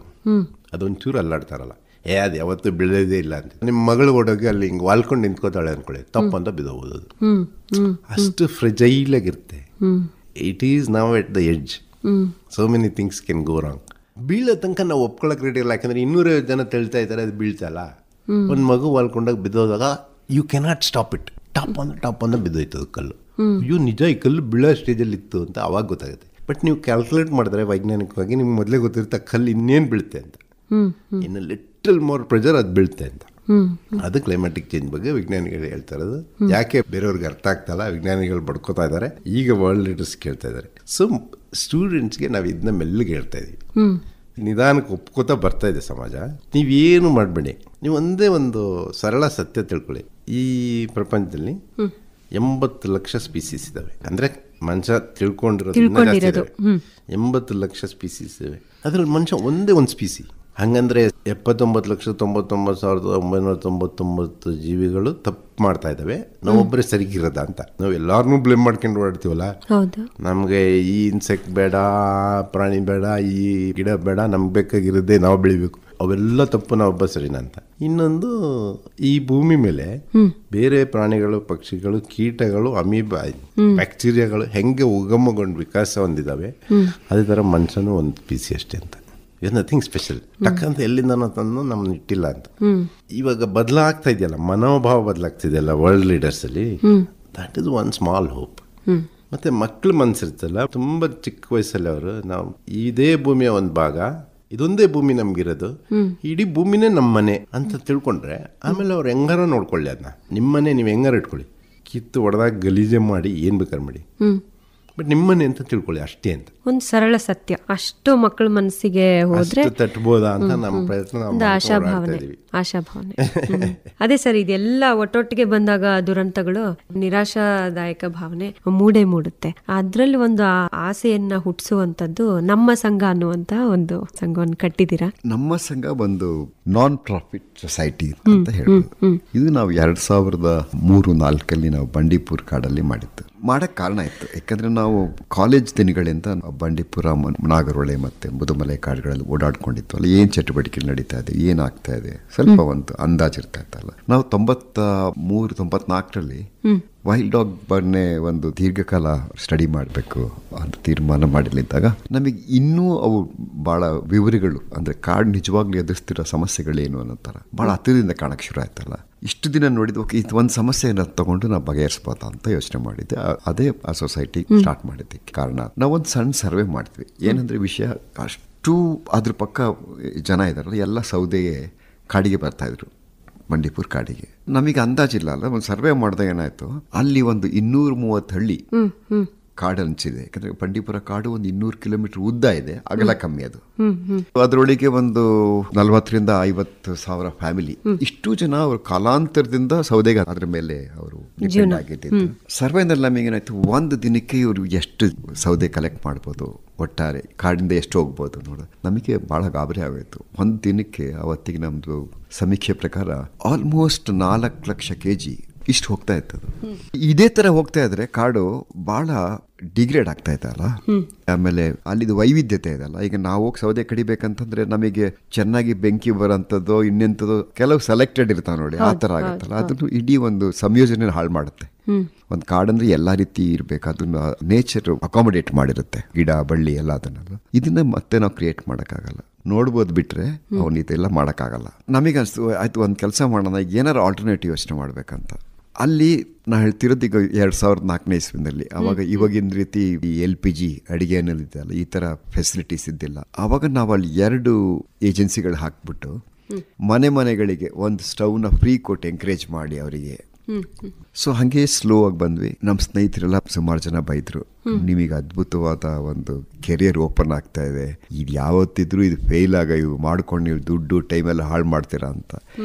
ಅದೊಂಚೂರು ಅಲ್ಲಾಡ್ತಾರಲ್ಲ, ಅದು ಯಾವತ್ತೂ ಬೆಳೆಯೋದೇ ಇಲ್ಲ ಅಂತ. ನಿಮ್ಮ ಮಗಳು ಓಡೋಗಿ ಅಲ್ಲಿ ಹಿಂಗೆ ವಾಲ್ಕೊಂಡು ನಿಂತ್ಕೋತಾಳೆ ಅನ್ಕೊಳ್ಳಿ, ತಪ್ಪಂತ ಬಿದ್ದೋಗೋದು. ಅಷ್ಟು ಫ್ರೆಜೈಲ್ ಆಗಿರುತ್ತೆ. ಇಟ್ ಈಸ್ ನಾವ್ at the edge, so many things can go wrong. ಬೀಳೋ ತನಕ ನಾವು ಒಪ್ಕೊಳಕ್ ರೆಡಿ ಇಲ್ಲ. ಯಾಕಂದ್ರೆ 250 ಜನ ತಳ್ತಾ ಇದ್ದಾರೆ, ಅದು ಬೀಳ್ತಲ್ಲ. ಒಂದು ಮಗು ವಾಲ್ಕೊಂಡಾಗ ಬಿದ್ದೋದಾಗ ಯು ಕೆನಾಟ್ ಸ್ಟಾಪ್ ಇಟ್. ಟಾಪ್ ಅಂದ ಬಿದ್ದೋಯ್ತದ ಕಲ್ಲು. ಅಯ್ಯೋ ನಿಜ ಈ ಕಲ್ಲು ಬೀಳೋ ಸ್ಟೇಜಲ್ಲಿ ಇತ್ತು ಅಂತ ಅವಾಗ ಗೊತ್ತಾಗುತ್ತೆ. ಬಟ್ ನೀವು ಕ್ಯಾಲ್ಕುಲೇಟ್ ಮಾಡಿದ್ರೆ ವೈಜ್ಞಾನಿಕವಾಗಿ ನಿಮ್ಗೆ ಮೊದಲೇ ಗೊತ್ತಿರುತ್ತೆ ಕಲ್ಲು ಇನ್ನೇನು ಬೀಳುತ್ತೆ ಅಂತ. ಇನ್ನು ಲಿಟಲ್ ಮೋರ್ ಪ್ರೆಷರ್ ಅದು ಬೀಳುತ್ತೆ ಅಂತ. ಅದು ಕ್ಲೈಮ್ಯಾಟಿಕ್ ಚೇಂಜ್ ಬಗ್ಗೆ ವಿಜ್ಞಾನಿಗಳು ಹೇಳ್ತಾ ಇರೋದು. ಯಾಕೆ ಬೇರೆಯವ್ರಿಗೆ ಅರ್ಥ ಆಗ್ತಲ್ಲ, ವಿಜ್ಞಾನಿಗಳು ಬಡ್ಕೋತಾ ಇದ್ದಾರೆ, ಈಗ ವರ್ಲ್ಡ್ ಲೀಡರ್ಸ್ ಕೇಳ್ತಾ ಇದ್ದಾರೆ. ಸೊ ಸ್ಟೂಡೆಂಟ್ಸ್ಗೆ ನಾವು ಇದನ್ನ ಮೆಲ್ಲಿಗೆ ಹೇಳ್ತಾ ಇದೀವಿ. ನಿಧಾನಕ್ಕೆ ಒಪ್ಕೋತಾ ಬರ್ತಾ ಇದೆ ಸಮಾಜ. ನೀವೇನು ಮಾಡಬೇಡಿ, ನೀವು ಒಂದೇ ಒಂದು ಸರಳ ಸತ್ಯ ತಿಳ್ಕೊಳ್ಳಿ. ಈ ಪ್ರಪಂಚದಲ್ಲಿ 80 ಲಕ್ಷ ಸ್ಪೀಸೀಸ್ ಇದಾವೆ. ಅಂದ್ರೆ ಮನುಷ್ಯ ತಿಳ್ಕೊಂಡಿರೋದು 80 ಲಕ್ಷ ಸ್ಪೀಸೀಸ್ ಇವೆ. ಅದ್ರಲ್ಲಿ ಮನುಷ್ಯ ಒಂದೇ ಒಂದು ಸ್ಪೀಸಿ. ಹಂಗಂದ್ರೆ 79,99,999 ಜೀವಿಗಳು ತಪ್ಪು ಮಾಡ್ತಾ ಇದ್ದಾವೆ, ನಾವೊಬ್ಬರೇ ಸರಿಗಿರೋದ ಅಂತ ನಾವು ಎಲ್ಲಾರನ್ನೂ ಬ್ಲೇಮ್ ಮಾಡ್ಕೊಂಡು ಓಡಾಡ್ತೀವಲ್ಲ. ನಮಗೆ ಈ ಇನ್ಸೆಕ್ಟ್ ಬೇಡ, ಪ್ರಾಣಿ ಬೇಡ, ಈ ಗಿಡ ಬೇಡ, ನಮ್ಗೆ ಬೇಕಾಗಿರೋದೇ ನಾವು ಬೆಳಿಬೇಕು, ಅವೆಲ್ಲ ತಪ್ಪು, ನಾವೊಬ್ಬ ಸರಿನಾ ಅಂತ. ಇನ್ನೊಂದು, ಈ ಭೂಮಿ ಮೇಲೆ ಬೇರೆ ಪ್ರಾಣಿಗಳು, ಪಕ್ಷಿಗಳು, ಕೀಟಗಳು, ಅಮೀಬಾ, ಬ್ಯಾಕ್ಟೀರಿಯಾಗಳು ಹೆಂಗೆ ಉಗಮಗೊಂಡು ವಿಕಾಸ ಹೊಂದಿದಾವೆ, ಅದೇ ಥರ ಮನುಷ್ಯನೂ ಒಂದು ಪೀಸಿ ಅಷ್ಟೇ ಅಂತ. Nothing special. ಟಕ್ಕಂತ ಎಲ್ಲಿಂದನೋ ತಂದು ನಮ್ಮನ್ನ ಇಟ್ಟಿಲ್ಲ ಅಂತ. ಇವಾಗ ಬದಲಾಗ್ತಾ ಇದೆಯಲ್ಲ, ಮನೋಭಾವ ಬದಲಾಗ್ತಿದೆಯಲ್ಲ ವರ್ಲ್ಡ್ ಲೀಡರ್ಸ್ ಅಲ್ಲಿ, that is one small hope. ಮತ್ತೆ ಮಕ್ಳ ಮನ್ಸಿರ್ತಲ್ಲ, ತುಂಬಾ ಚಿಕ್ಕ ವಯಸ್ಸಲ್ಲಿ ಅವರು, ನಾವು ಇದೇ ಭೂಮಿಯ ಒಂದು ಭಾಗ, ಇದೊಂದೇ ಭೂಮಿ ನಮ್ಗಿರೋದು, ಇಡೀ ಭೂಮಿನೇ ನಮ್ಮನೆ ಅಂತ ತಿಳ್ಕೊಂಡ್ರೆ, ಆಮೇಲೆ ಅವ್ರು ಹೆಂಗಾರ ನೋಡ್ಕೊಳ್ಳಿ ಅದನ್ನ. ನಿಮ್ಮನೆ ನೀವು ಹೆಂಗಾರ ಇಟ್ಕೊಳ್ಳಿ, ಕಿತ್ತು ಹೊಡೆದಾಗ ಗಲೀಜೆ ಮಾಡಿ ಏನ್ ಬೇಕಾದ್ರೆ ಮಾಡಿ, ಬಟ್ ನಿಮ್ಮನೆ ಅಂತ ತಿಳ್ಕೊಳ್ಳಿ ಅಷ್ಟೇ ಅಂತ. ಒಂದು ಸರಳ ಸತ್ಯ. ಅಷ್ಟು ಮಕ್ಕಳ ಮನಸ್ಸಿಗೆ ಹೋದ್ರೆ ತಟ್ಟಬೋದಾ ಅಂತ ನಮ್ಮ ಪ್ರಯತ್ನ. ಒಂದು ಆಶಾಭಾವನೆ. ಅದೇ ಸರ್, ಇದೆಲ್ಲ ಒಟ್ಟೊಟ್ಟಿಗೆ ಬಂದಾಗ ದುರಂತಗಳು, ನಿರಾಶಾದಾಯಕ ಭಾವನೆ ಮೂಡುತ್ತೆ. ಅದ್ರಲ್ಲಿ ಒಂದು ಆಸೆಯನ್ನ ಹುಟ್ಟಿಸುವಂತದ್ದು ನಮ್ಮ ಸಂಘ ಅನ್ನುವಂತ ಒಂದು ಸಂಘವನ್ನು ಕಟ್ಟಿದ್ದೀರಾ. ನಮ್ಮ ಸಂಘ ಒಂದು ನಾನ್ ಪ್ರಾಫಿಟ್ ಸೊಸೈಟಿ ಅಂತ ಹೇಳ್ಬೋದು. ಇದು ನಾವು 2003-04 ನಾವು ಬಂಡೀಪುರ ಕಾಡಲ್ಲಿ ಮಾಡಿದ್ದು. ಮಾಡಕ್ ಕಾರಣ ಇತ್ತು, ಯಾಕಂದ್ರೆ ನಾವು ಕಾಲೇಜ್ ದಿನಗಳಿಂದ ಬಂಡೀಪುರ, ನಾಗರಹೊಳೆ ಮತ್ತೆ ಮುದುಮಲೆ ಕಾಡುಗಳಲ್ಲಿ ಓಡಾಡ್ಕೊಂಡಿತ್ತು. ಅಲ್ಲಿ ಏನ್ ಚಟುವಟಿಕೆ ನಡೀತಾ ಇದೆ, ಏನಾಗ್ತಾ ಇದೆ, ಸ್ವಲ್ಪ ಒಂದು ಅಂದಾಜಿರ್ತಾ ಇತ್ತಲ್ಲ. ನಾವು 93-94 ವೈಲ್ಡ್ ಡಾಗ್ ಬರ್ನೆ ಒಂದು ದೀರ್ಘಕಾಲ ಸ್ಟಡಿ ಮಾಡಬೇಕು ಅಂತ ತೀರ್ಮಾನ ಮಾಡಲಿದ್ದಾಗ ನಮಗೆ ಇನ್ನೂ ಅವು ಬಹಳ ವಿವರಗಳು, ಅಂದ್ರೆ ಕಾಡು ನಿಜವಾಗ್ಲೂ ಎದುರಿಸ್ತಿರೋ ಸಮಸ್ಯೆಗಳೇನು ಅನ್ನೋ ಥರ ಭಾಳ ಹತ್ತಿರದಿಂದ ಕಾಣಕ್ಕೆ ಶುರು ಆಯ್ತಲ್ಲ. ಇಷ್ಟು ದಿನ ನೋಡಿದ್ವಿ, ಓಕೆ ಇದು ಒಂದು ಸಮಸ್ಯೆಯನ್ನು ತಗೊಂಡು ನಾವು ಬಗೆಹರಿಸ್ಬೋದಾ ಅಂತ ಯೋಚನೆ ಮಾಡಿದ್ದೆ. ಅದೇ ಆ ಸೊಸೈಟಿ ಸ್ಟಾರ್ಟ್ ಮಾಡಿದ್ದಕ್ಕೆ ಕಾರಣ. ನಾವೊಂದು ಸಣ್ಣ ಸರ್ವೆ ಮಾಡ್ತೀವಿ. ಏನಂದ್ರೆ ವಿಷಯ, ಅಷ್ಟು ಅದ್ರ ಪಕ್ಕ ಜನ ಇದಾರಲ್ಲ, ಎಲ್ಲ ಸೌದೆಗೆ ಕಾಡಿಗೆ ಬರ್ತಾ ಇದ್ರು, ಬಂಡೀಪುರ ಕಾಡಿಗೆ. ನಮಗೆ ಅಂದಾಜಿಲ್ಲ ಅಲ್ಲ, ಒಂದು ಸರ್ವೆ ಮಾಡಿದಾಗ ಏನಾಯ್ತು, ಅಲ್ಲಿ ಒಂದು 230 ಹಳ್ಳಿ ಕಾಡು ಹಂಚಿದೆ. ಯಾಕಂದ್ರೆ ಬಂಡೀಪುರ ಕಾಡು ಒಂದು 200 ಕಿಲೋಮೀಟರ್ ಉದ್ದ ಇದೆ, ಅಗಲ ಕಮ್ಮಿ ಅದು. ಅದರೊಳಗೆ ಒಂದು 40,000-50,000 ಫ್ಯಾಮಿಲಿ. ಇಷ್ಟು ಜನ ಅವರು ಕಾಲಾಂತರದಿಂದ ಸೌದೆಗೆ ಅದ್ರ ಮೇಲೆ ಅವರು ಡಿಪೆಂಡ್ ಆಗಿದ್ದು. ಸರ್ವೆನಲ್ಲಿ ನಮಗೆ ಏನಾಯ್ತು, ಒಂದು ದಿನಕ್ಕೆ ಇವರು ಎಷ್ಟು ಸೌದೆ ಕಲೆಕ್ಟ್ ಮಾಡ್ಬೋದು, ಒಟ್ಟಾರೆ ಕಾಡಿಂದ ಎಷ್ಟು ಹೋಗ್ಬೋದು ನೋಡೋದು. ನಮಗೆ ಬಹಳ ಗಾಬರಿ ಆಗೋಯ್ತು. ಒಂದು ದಿನಕ್ಕೆ ಅವತ್ತಿಗೆ ನಮ್ದು ಸಮೀಕ್ಷೆ ಪ್ರಕಾರ ಆಲ್ಮೋಸ್ಟ್ 4 ಲಕ್ಷ kg ಇಷ್ಟು ಹೋಗ್ತಾ ಇತ್ತದು. ಇದೇ ತರ ಹೋಗ್ತಾ ಇದ್ರೆ ಕಾಡು ಬಹಳ ಡಿಗ್ರೇಡ್ ಆಗ್ತಾ ಇತ್ತಲ್ಲ. ಆಮೇಲೆ ಅಲ್ಲಿದು ವೈವಿಧ್ಯತೆ ಇದೆಲ್ಲ. ಈಗ ನಾವು ಹೋಗಿ ಸೌದೆ ಕಡಿಬೇಕಂತಂದ್ರೆ ನಮಗೆ ಚೆನ್ನಾಗಿ ಬೆಂಕಿ ಬರೋಂಥದ್ದು ಇನ್ನೆಂಥದ್ದು ಕೆಲವು ಸೆಲೆಕ್ಟೆಡ್ ಇರ್ತಾವೆ ನೋಡಿ, ಆ ತರ ಆಗತ್ತಲ್ಲ. ಅದನ್ನು ಇಡೀ ಒಂದು ಸಂಯೋಜನೆ ಹಾಳು ಮಾಡುತ್ತೆ. ಒಂದು ಕಾಡಂದ್ರೆ ಎಲ್ಲಾ ರೀತಿ ಇರ್ಬೇಕು, ಅದನ್ನ ನೇಚರ್ ಅಕಾಮಡೇಟ್ ಮಾಡಿರುತ್ತೆ, ಗಿಡ ಬಳ್ಳಿ ಎಲ್ಲ ಅದನ್ನೆಲ್ಲ. ಇದನ್ನ ಮತ್ತೆ ನಾವು ಕ್ರಿಯೇಟ್ ಮಾಡೋಕ್ಕಾಗಲ್ಲ, ನೋಡ್ಬೋದು ಬಿಟ್ರೆ ಅವನು ಇದೆಲ್ಲ ಮಾಡೋಕ್ಕಾಗಲ್ಲ. ನಮಗೆ ಅನಿಸ್ತು ಆಯ್ತು ಒಂದು ಕೆಲಸ ಮಾಡೋಣ, ಏನಾರು ಆಲ್ಟರ್ನೇಟಿವ್ ಯೋಚನೆ ಮಾಡ್ಬೇಕಂತ. ಅಲ್ಲಿ ನಾ ಹೇಳ್ತಿರೋದು ಈಗ 2004ನೇ ಇಸ್ವಿನಲ್ಲಿ, ಅವಾಗ ಇವಾಗಿನ ರೀತಿ ಈ LPG ಅಡಿಗೆ ಅನ್ನೋದಿದೆಯಲ್ಲ, ಈ ತರ ಫೆಸಿಲಿಟೀಸ್ ಇದ್ದಿಲ್ಲ. ಅವಾಗ ನಾವು ಅಲ್ಲಿ 2 ಏಜೆನ್ಸಿಗಳು ಹಾಕ್ಬಿಟ್ಟು ಮನೆಗಳಿಗೆ ಒಂದು ಸ್ಟವ್ನ ಫ್ರೀ ಕೊಟ್ಟು ಎಂಕರೇಜ್ ಮಾಡಿ ಅವರಿಗೆ. ಸೊ ಹಾಗೆ ಸ್ಲೋ ಆಗಿ ಬಂದ್ವಿ. ನಮ್ಮ ಸ್ನೇಹಿತರೆಲ್ಲ ಸುಮಾರು ಜನ ಬೈದ್ರು, ನಿಮಗೆ ಅದ್ಭುತವಾದ ಒಂದು ಕೆರಿಯರ್ ಓಪನ್ ಆಗ್ತಾ ಇದೆ, ಇದು ಯಾವತ್ತಿದ್ರು ಇದು ಫೇಲ್ ಆಗ ಇವು ಮಾಡ್ಕೊಂಡು ನೀವು ದುಡ್ಡು ಟೈಮೆಲ್ಲ ಹಾಳು ಮಾಡ್ತೀರಾ ಅಂತ.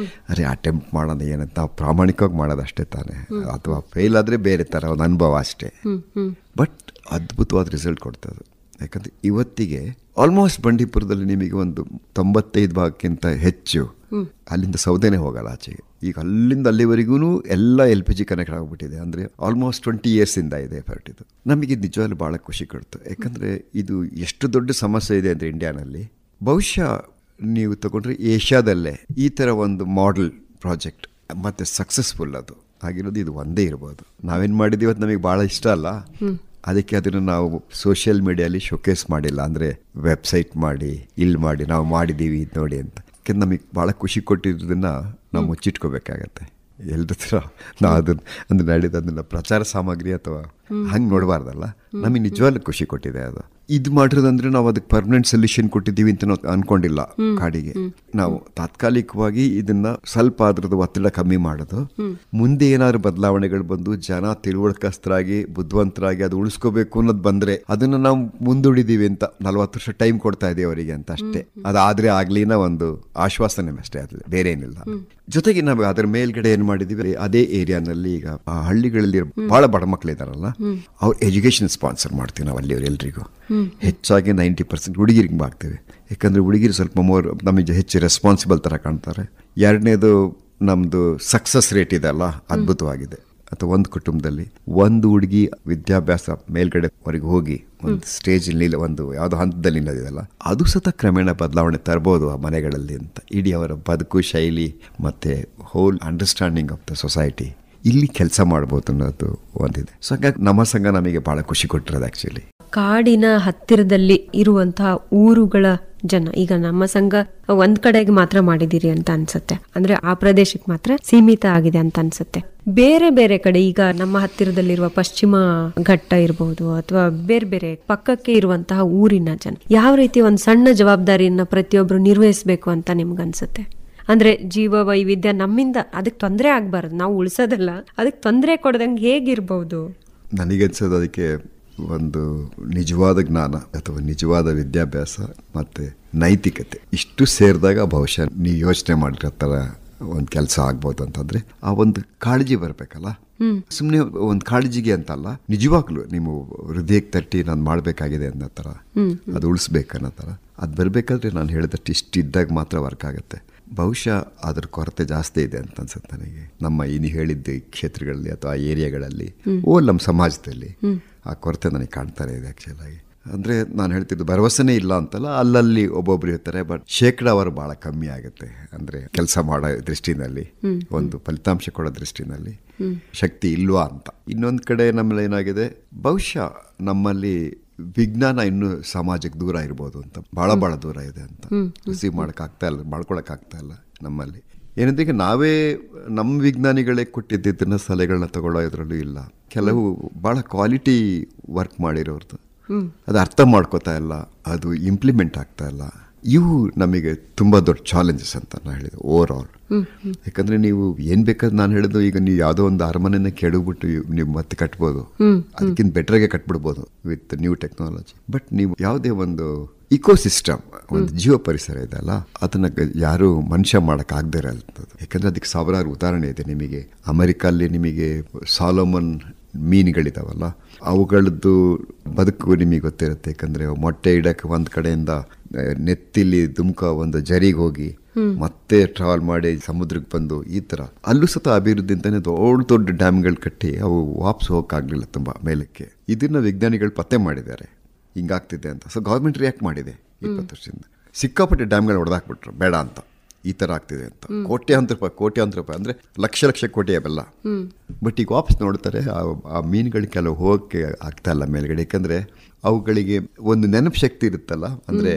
ಅರೆ ಅಟೆಂಪ್ಟ್ ಮಾಡೋಣ ಏನಂತ, ನಾವು ಪ್ರಾಮಾಣಿಕವಾಗಿ ಮಾಡೋದು ಅಷ್ಟೇ ತಾನೆ, ಅಥವಾ ಫೇಲ್ ಆದರೆ ಬೇರೆ ಥರ ಒಂದು ಅನುಭವ ಅಷ್ಟೇ. ಬಟ್ ಅದ್ಭುತವಾದ ರಿಸಲ್ಟ್ ಕೊಡ್ತದೆ. ಯಾಕಂದರೆ ಇವತ್ತಿಗೆ ಆಲ್ಮೋಸ್ಟ್ ಬಂಡೀಪುರದಲ್ಲಿ ನಿಮಗೆ ಒಂದು 95% ಹೆಚ್ಚು ಅಲ್ಲಿಂದ ಸೌದೆನೇ ಹೋಗಲ್ಲ ಆಚೆಗೆ. ಈಗ ಅಲ್ಲಿಂದ ಅಲ್ಲಿವರೆಗೂ ಎಲ್ಲ LPG ಕನೆಕ್ಟ್ ಆಗಿಬಿಟ್ಟಿದೆ. ಅಂದರೆ ಆಲ್ಮೋಸ್ಟ್ 20 ಇಯರ್ಸಿಂದ ಇದೆ ಎಫರ್ಟ್ ಇದು. ನಮಗೆ ನಿಜವಾಗ್ಲೂ ಭಾಳ ಖುಷಿ ಕೊಡ್ತು. ಯಾಕಂದರೆ ಇದು ಎಷ್ಟು ದೊಡ್ಡ ಸಮಸ್ಯೆ ಇದೆ ಅಂದರೆ ಇಂಡಿಯಾನಲ್ಲಿ. ಬಹುಶಃ ನೀವು ತಗೊಂಡ್ರೆ ಏಷ್ಯಾದಲ್ಲೇ ಈ ಥರ ಒಂದು ಮಾಡೆಲ್ ಪ್ರಾಜೆಕ್ಟ್ ಮತ್ತು ಸಕ್ಸಸ್ಫುಲ್ ಅದು ಆಗಿರೋದು ಇದು ಒಂದೇ ಇರ್ಬೋದು. ನಾವೇನು ಮಾಡಿದ್ದೀವಿ ಇವತ್ತು ನಮಗೆ ಭಾಳ ಇಷ್ಟ ಅಲ್ಲ, ಅದಕ್ಕೆ ಅದನ್ನು ನಾವು ಸೋಷಿಯಲ್ ಮೀಡಿಯಲ್ಲಿ ಶೋಕೇಸ್ ಮಾಡಿಲ್ಲ. ಅಂದರೆ ವೆಬ್ಸೈಟ್ ಮಾಡಿ ಇಲ್ಲಿ ಮಾಡಿ ನಾವು ಮಾಡಿದ್ದೀವಿ ನೋಡಿ ಅಂತ. ಯಾಕೆಂದ್ರೆ ನಮಗೆ ಭಾಳ ಖುಷಿ ಕೊಟ್ಟಿರೋದನ್ನು ನಾವು ಮುಚ್ಚಿಟ್ಕೋಬೇಕಾಗತ್ತೆ. ಎಲ್ಲರ ಹತ್ರ ನಾವು ಅದನ್ನು ಅಂದ್ರೆ ನಡೆದು ಅದನ್ನು ಪ್ರಚಾರ ಸಾಮಗ್ರಿ ಅಥವಾ ಹಂಗೆ ನೋಡಬಾರ್ದಲ್ಲ. ನಮಗೆ ನಿಜವಾಗ್ಲೂ ಖುಷಿ ಕೊಟ್ಟಿದೆ ಅದು. ಇದು ಮಾಡಿರೋದಂದ್ರೆ ನಾವು ಅದಕ್ಕೆ ಪರ್ಮನೆಂಟ್ ಸೊಲ್ಯೂಷನ್ ಕೊಟ್ಟಿದ್ದೀವಿ ಅಂತ ನಾವು ಅನ್ಕೊಂಡಿಲ್ಲ. ಕಾಡಿಗೆ ನಾವು ತಾತ್ಕಾಲಿಕವಾಗಿ ಇದನ್ನ ಸ್ವಲ್ಪ ಅದ್ರದ್ದು ಒತ್ತಡ ಕಮ್ಮಿ ಮಾಡೋದು, ಮುಂದೆ ಏನಾದ್ರು ಬದಲಾವಣೆಗಳು ಬಂದು ಜನ ತಿಳುವಳಿಕಸ್ತರಾಗಿ ಬುದ್ಧಿವಂತರಾಗಿ ಅದು ಉಳಿಸ್ಕೋಬೇಕು ಅನ್ನೋದು ಬಂದ್ರೆ ಅದನ್ನ ನಾವು ಮುಂದೂಡಿದೀವಿ ಅಂತ 40 ವರ್ಷ ಟೈಮ್ ಕೊಡ್ತಾ ಇದೀವಿ ಅವರಿಗೆ ಅಂತ ಅಷ್ಟೇ. ಅದಾದ್ರೆ ಆಗ್ಲಿನ ಒಂದು ಆಶ್ವಾಸನೆ ಅಷ್ಟೇ, ಅದು ಬೇರೆ ಏನಿಲ್ಲ. ಜೊತೆಗೆ ನಾವು ಅದರ ಮೇಲ್ಗಡೆ ಏನ್ ಮಾಡಿದೀವಿ, ಅದೇ ಏರಿಯಾನಲ್ಲಿ ಈಗ ಆ ಹಳ್ಳಿಗಳಲ್ಲಿ ಬಹಳ ಬಡ ಮಕ್ಕಳು ಇದಾರಲ್ಲ, ಅವ್ರ ಎಜುಕೇಶನ್ ಸ್ಪಾನ್ಸರ್ ಮಾಡ್ತೀವಿ ನಾವು ಅಲ್ಲಿ ಎಲ್ರಿಗೂ. ಹೆಚ್ಚಾಗಿ 90% ಹುಡುಗಿರಿಗೆ ಮಾಡ್ತೀವಿ. ಯಾಕಂದ್ರೆ ಹುಡುಗಿರು ಸ್ವಲ್ಪ ನಮಗೆ ಹೆಚ್ಚು ರೆಸ್ಪಾನ್ಸಿಬಲ್ ತರ ಕಾಣ್ತಾರೆ. ಎರಡನೇದು ನಮ್ದು ಸಕ್ಸಸ್ ರೇಟ್ ಇದೆ ಅಲ್ಲ, ಅದ್ಭುತವಾಗಿದೆ. ಅಥವಾ ಒಂದು ಕುಟುಂಬದಲ್ಲಿ ಒಂದು ಹುಡುಗಿ ವಿದ್ಯಾಭ್ಯಾಸ ಮೇಲ್ಗಡೆ ಹೊರಗೆ ಹೋಗಿ ಒಂದು ಸ್ಟೇಜ್ ಒಂದು ಯಾವುದೋ ಹಂತದಲ್ಲಿ ನಿಲ್ಲೋದಿದೆಯಲ್ಲ, ಅದು ಸತ ಕ್ರಮೇಣ ಬದಲಾವಣೆ ತರಬಹುದು ಆ ಮನೆಗಳಲ್ಲಿ ಅಂತ. ಇಡೀ ಅವರ ಬದುಕು ಶೈಲಿ ಮತ್ತೆ whole understanding of the society ಇಲ್ಲಿ ಕೆಲಸ ಮಾಡ್ಬೋದು ಅನ್ನೋದು ಒಂದಿದೆ. ಸೊ ಹಾಗಾಗಿ ನಮ್ಮ ಸಂಘ ನಮಗೆ ಬಹಳ ಖುಷಿ ಕೊಟ್ಟಿರೋದು ಆಕ್ಚುಲಿ. ಕಾಡಿನ ಹತ್ತಿರದಲ್ಲಿ ಇರುವಂತಹ ಊರುಗಳ ಜನ, ಈಗ ನಮ್ಮ ಸಂಘ ಒಂದ್ ಕಡೆಗೆ ಮಾತ್ರ ಮಾಡಿದಿರಿ ಅಂತ ಅನ್ಸುತ್ತೆ, ಅಂದ್ರೆ ಆ ಪ್ರದೇಶಕ್ಕೆ ಮಾತ್ರ ಸೀಮಿತ ಆಗಿದೆ ಅಂತ ಅನ್ಸುತ್ತೆ. ಬೇರೆ ಬೇರೆ ಕಡೆ ಈಗ ನಮ್ಮ ಹತ್ತಿರದಲ್ಲಿರುವ ಪಶ್ಚಿಮ ಘಟ್ಟ ಇರಬಹುದು ಅಥವಾ ಬೇರೆ ಬೇರೆ ಪಕ್ಕಕ್ಕೆ ಇರುವಂತಹ ಊರಿನ ಜನ ಯಾವ ರೀತಿ ಒಂದು ಸಣ್ಣ ಜವಾಬ್ದಾರಿಯನ್ನ ಪ್ರತಿಯೊಬ್ರು ನಿರ್ವಹಿಸಬೇಕು ಅಂತ ನಿಮ್ಗನ್ಸುತ್ತೆ? ಅಂದ್ರೆ ಜೀವ ವೈವಿಧ್ಯ ನಮ್ಮಿಂದ ಅದಕ್ಕೆ ತೊಂದರೆ ಆಗ್ಬಾರ್ದು, ನಾವು ಉಳಿಸೋದಲ್ಲ, ಅದಕ್ಕೆ ತೊಂದರೆ ಕೊಡದಂಗೆ ಹೇಗಿರ್ಬಹುದು? ನನಗನ್ಸೋದು ಅದಕ್ಕೆ ಒಂದು ನಿಜವಾದ ಜ್ಞಾನ ಅಥವಾ ನಿಜವಾದ ವಿದ್ಯಾಭ್ಯಾಸ ಮತ್ತೆ ನೈತಿಕತೆ ಇಷ್ಟು ಸೇರಿದಾಗ ಬಹುಶಃ ನೀವು ಯೋಚನೆ ಮಾಡಿರೋ ಥರ ಒಂದು ಕೆಲಸ ಆಗ್ಬೋದು ಅಂತಂದ್ರೆ ಆ ಒಂದು ಕಾಳಜಿ ಬರಬೇಕಲ್ಲ. ಸುಮ್ಮನೆ ಒಂದು ಕಾಳಜಿಗೆ ಅಂತಲ್ಲ, ನಿಜವಾಗ್ಲು ನೀವು ಹೃದಯಕ್ಕೆ ತಟ್ಟಿ ನಾನು ಮಾಡಬೇಕಾಗಿದೆ ಅನ್ನೋ ಥರ, ಅದು ಉಳಿಸ್ಬೇಕನ್ನೋ ಥರ ಅದು ಬರಬೇಕಾದ್ರೆ ನಾನು ಹೇಳಿದಷ್ಟು ಇಷ್ಟು ಇದ್ದಾಗ ಮಾತ್ರ ವರ್ಕ್ ಆಗುತ್ತೆ. ಬಹುಶಃ ಅದ್ರ ಕೊರತೆ ಜಾಸ್ತಿ ಇದೆ ಅಂತ ಅನ್ಸುತ್ತೆ ನನಗೆ. ನಮ್ಮ ನೀವು ಹೇಳಿದ್ದ ಕ್ಷೇತ್ರಗಳಲ್ಲಿ ಅಥವಾ ಆ ಏರಿಯಾಗಳಲ್ಲಿ ನಮ್ಮ ಸಮಾಜದಲ್ಲಿ ಆ ಕೊರತೆ ನನಗೆ ಕಾಣ್ತಾರೆ ಇದೆ ಆ್ಯಕ್ಚುಲಾಗಿ. ಅಂದರೆ ನಾನು ಹೇಳ್ತಿದ್ದು ಭರವಸೆನೇ ಇಲ್ಲ ಅಂತಲ್ಲ, ಅಲ್ಲಲ್ಲಿ ಒಬ್ಬೊಬ್ರು ಇರ್ತಾರೆ, ಬಟ್ ಶೇಕಡಾವಾರು ಭಾಳ ಕಮ್ಮಿ ಆಗುತ್ತೆ. ಅಂದರೆ ಕೆಲಸ ಮಾಡೋ ದೃಷ್ಟಿನಲ್ಲಿ, ಒಂದು ಫಲಿತಾಂಶ ಕೊಡೋ ದೃಷ್ಟಿನಲ್ಲಿ ಶಕ್ತಿ ಇಲ್ವಾ ಅಂತ. ಇನ್ನೊಂದು ಕಡೆ ನಮ್ಮಲ್ಲಿ ಏನಾಗಿದೆ, ಬಹುಶಃ ನಮ್ಮಲ್ಲಿ ವಿಜ್ಞಾನ ಇನ್ನೂ ಸಮಾಜಕ್ಕೆ ದೂರ ಇರ್ಬೋದು ಅಂತ, ಭಾಳ ದೂರ ಇದೆ ಅಂತ. ರಿಸೀವ್ ಮಾಡೋಕ್ಕಾಗ್ತಾ ಇಲ್ಲ, ಮಾಡ್ಕೊಳಕ್ಕಾಗ್ತಾ ಇಲ್ಲ ನಮ್ಮಲ್ಲಿ. ಏನಂದ್ರೆ ನಾವೇ ನಮ್ಮ ವಿಜ್ಞಾನಿಗಳೇ ಕೊಟ್ಟಿದ್ದನ್ನ ಸಲಹೆಗಳನ್ನ ತಗೊಳ್ಳೋ ಇದರಲ್ಲೂ ಇಲ್ಲ. ಕೆಲವು ಭಾಳ ಕ್ವಾಲಿಟಿ ವರ್ಕ್ ಮಾಡಿರೋರ್ದು ಅದು ಅರ್ಥ ಮಾಡ್ಕೋತಾ ಇಲ್ಲ, ಅದು ಇಂಪ್ಲಿಮೆಂಟ್ ಆಗ್ತಾ ಇಲ್ಲ. ಇವು ನಮಗೆ ತುಂಬ ದೊಡ್ಡ ಚಾಲೆಂಜಸ್ ಅಂತ ನಾನು ಹೇಳಿದೆ ಓವರ್ ಆಲ್. ಯಾಕಂದ್ರೆ ನೀವು ಏನ್ ಬೇಕಾದ್ರೆ ನಾನು ಹೇಳಿದ್ದು, ಈಗ ನೀವು ಯಾವುದೋ ಒಂದು ಅರಮನೆನ ಕೆಡಗ್ಬಿಟ್ಟು ನೀವು ಮತ್ತೆ ಕಟ್ಬೋದು, ಅದಕ್ಕಿಂತ ಬೆಟರ್ಗೆ ಕಟ್ಬಿಡ್ಬೋದು ವಿತ್ ನ್ಯೂ ಟೆಕ್ನಾಲಜಿ. ಬಟ್ ನೀವು ಯಾವುದೇ ಒಂದು ಇಕೋಸಿಸ್ಟಮ್, ಒಂದು ಜೀವ ಪರಿಸರ ಇದೆ ಅಲ್ಲ, ಅದನ್ನ ಯಾರು ಮನುಷ್ಯ ಮಾಡಕ್ ಆಗದೇ ಇರೋಂಥದ್ದು. ಯಾಕಂದ್ರೆ ಅದಕ್ಕೆ ಸಾವಿರಾರು ಉದಾಹರಣೆ ಇದೆ ನಿಮಗೆ. ಅಮೆರಿಕಲ್ಲಿ ನಿಮಗೆ ಸಾಲೋಮನ್ ಮೀನುಗಳಿದಾವಲ್ಲ ಅವುಗಳದ್ದು ಬದುಕು ನಿಮಗೆ ಗೊತ್ತಿರುತ್ತೆ. ಯಾಕಂದರೆ ಮೊಟ್ಟೆ ಇಡಕ್ಕೆ ಒಂದು ಕಡೆಯಿಂದ ನೆತ್ತಿಲಿ ದುಮ್ಕ ಒಂದು ಜರಿಗೆ ಹೋಗಿ ಮತ್ತೆ ಟ್ರಾವೆಲ್ ಮಾಡಿ ಸಮುದ್ರಕ್ಕೆ ಬಂದು ಈ ಥರ ಅಲ್ಲೂ ಸತ ಅಭಿವೃದ್ಧಿ ಅಂತಾನೆ ದೊಡ್ಡ ದೊಡ್ಡ ಡ್ಯಾಮ್ಗಳು ಕಟ್ಟಿ ಅವು ವಾಪಸ್ ಹೋಗೋಕ್ಕಾಗಲಿಲ್ಲ ತುಂಬ ಮೇಲಕ್ಕೆ. ಇದನ್ನು ವಿಜ್ಞಾನಿಗಳು ಪತ್ತೆ ಮಾಡಿದ್ದಾರೆ ಹಿಂಗಾಗ್ತಿದೆ ಅಂತ. ಸೊ ಗೌರ್ಮೆಂಟ್ ರಿಯಾಕ್ಟ್ ಮಾಡಿದೆ 20 ವರ್ಷದಿಂದ. ಸಿಕ್ಕಾಪಟ್ಟೆ ಡ್ಯಾಮ್ಗಳು ಹೊಡೆದಾಕ್ಬಿಟ್ರು ಬೇಡ ಅಂತ, ಈ ಥರ ಆಗ್ತಿದೆ ಅಂತ. ಕೋಟ್ಯಾಂತರ ರೂಪಾಯಿ ಅಂದರೆ ಲಕ್ಷ ಕೋಟಿ ಅವೆಲ್ಲ. ಬಟ್ ಈಗ ವಾಪಸ್ ನೋಡ್ತಾರೆ ಆ ಮೀನುಗಳು ಕೆಲವು ಹೋಗೋಕ್ಕೆ ಆಗ್ತಾ ಇಲ್ಲ ಮೇಲ್ಗಡೆ. ಯಾಕಂದರೆ ಅವುಗಳಿಗೆ ಒಂದು ನೆನಪು ಶಕ್ತಿ ಇರುತ್ತಲ್ಲ, ಅಂದರೆ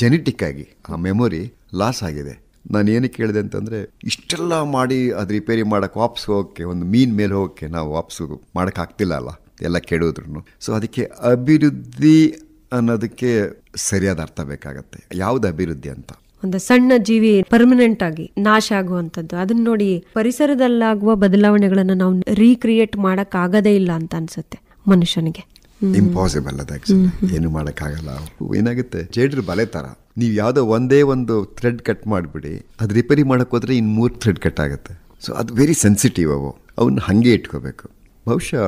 ಜೆನೆಟಿಕ್ ಆಗಿ ಆ ಮೆಮೊರಿ ಲಾಸ್ ಆಗಿದೆ. ನಾನು ಏನಕ್ಕೆ ಕೇಳಿದೆ ಅಂತಂದರೆ ಇಷ್ಟೆಲ್ಲ ಮಾಡಿ ಅದು ರಿಪೇರಿ ಮಾಡೋಕ್ಕೆ ವಾಪಸ್ ಹೋಗೋಕ್ಕೆ, ಒಂದು ಮೀನು ಮೇಲೆ ಹೋಗೋಕ್ಕೆ ನಾವು ವಾಪಸ್ಸು ಮಾಡೋಕ್ಕಾಗ್ತಿಲ್ಲ ಅಲ್ಲ, ಎಲ್ಲ ಕೆಡೋದ್ರೂ. ಸೊ ಅದಕ್ಕೆ ಅಭಿವೃದ್ಧಿ ಅನ್ನೋದಕ್ಕೆ ಸರಿಯಾದ ಅರ್ಥ ಬೇಕಾಗತ್ತೆ. ಯಾವ್ದು ಅಭಿವೃದ್ಧಿ ಅಂತ? ಒಂದು ಸಣ್ಣ ಜೀವಿ ಪರ್ಮನೆಂಟ್ ಆಗಿ ನಾಶ ಆಗುವಂಥದ್ದು, ಅದನ್ನ ನೋಡಿ ಪರಿಸರದಲ್ಲಾಗುವ ಬದಲಾವಣೆಗಳನ್ನು ನಾವು ರೀಕ್ರಿಯೇಟ್ ಮಾಡಕ್ ಆಗದೇ ಇಲ್ಲ ಅಂತ ಅನ್ಸುತ್ತೆ ಮನುಷ್ಯನಿಗೆ. ಇಂಪಾಸಿಬಲ್ ಅದು ಏನು ಮಾಡೋಕ್ಕಾಗಲ್ಲ. ಏನಾಗುತ್ತೆ, ಜೇಡ್ರ ಬಲೆ ಥರ ನೀವು ಯಾವುದೋ ಒಂದೇ ಒಂದು ಥ್ರೆಡ್ ಕಟ್ ಮಾಡಿಬಿಡಿ, ಅದು ರಿಪೇರಿ ಮಾಡೋಕ್ಕೆ ಹೋದ್ರೆ ಇನ್ನು 3 ಥ್ರೆಡ್ ಕಟ್ ಆಗುತ್ತೆ. ಸೊ ಅದು ವೆರಿ ಸೆನ್ಸಿಟಿವ್. ಅವನ್ನ ಹಾಗೆ ಇಟ್ಕೋಬೇಕು. ಬಹುಶಃ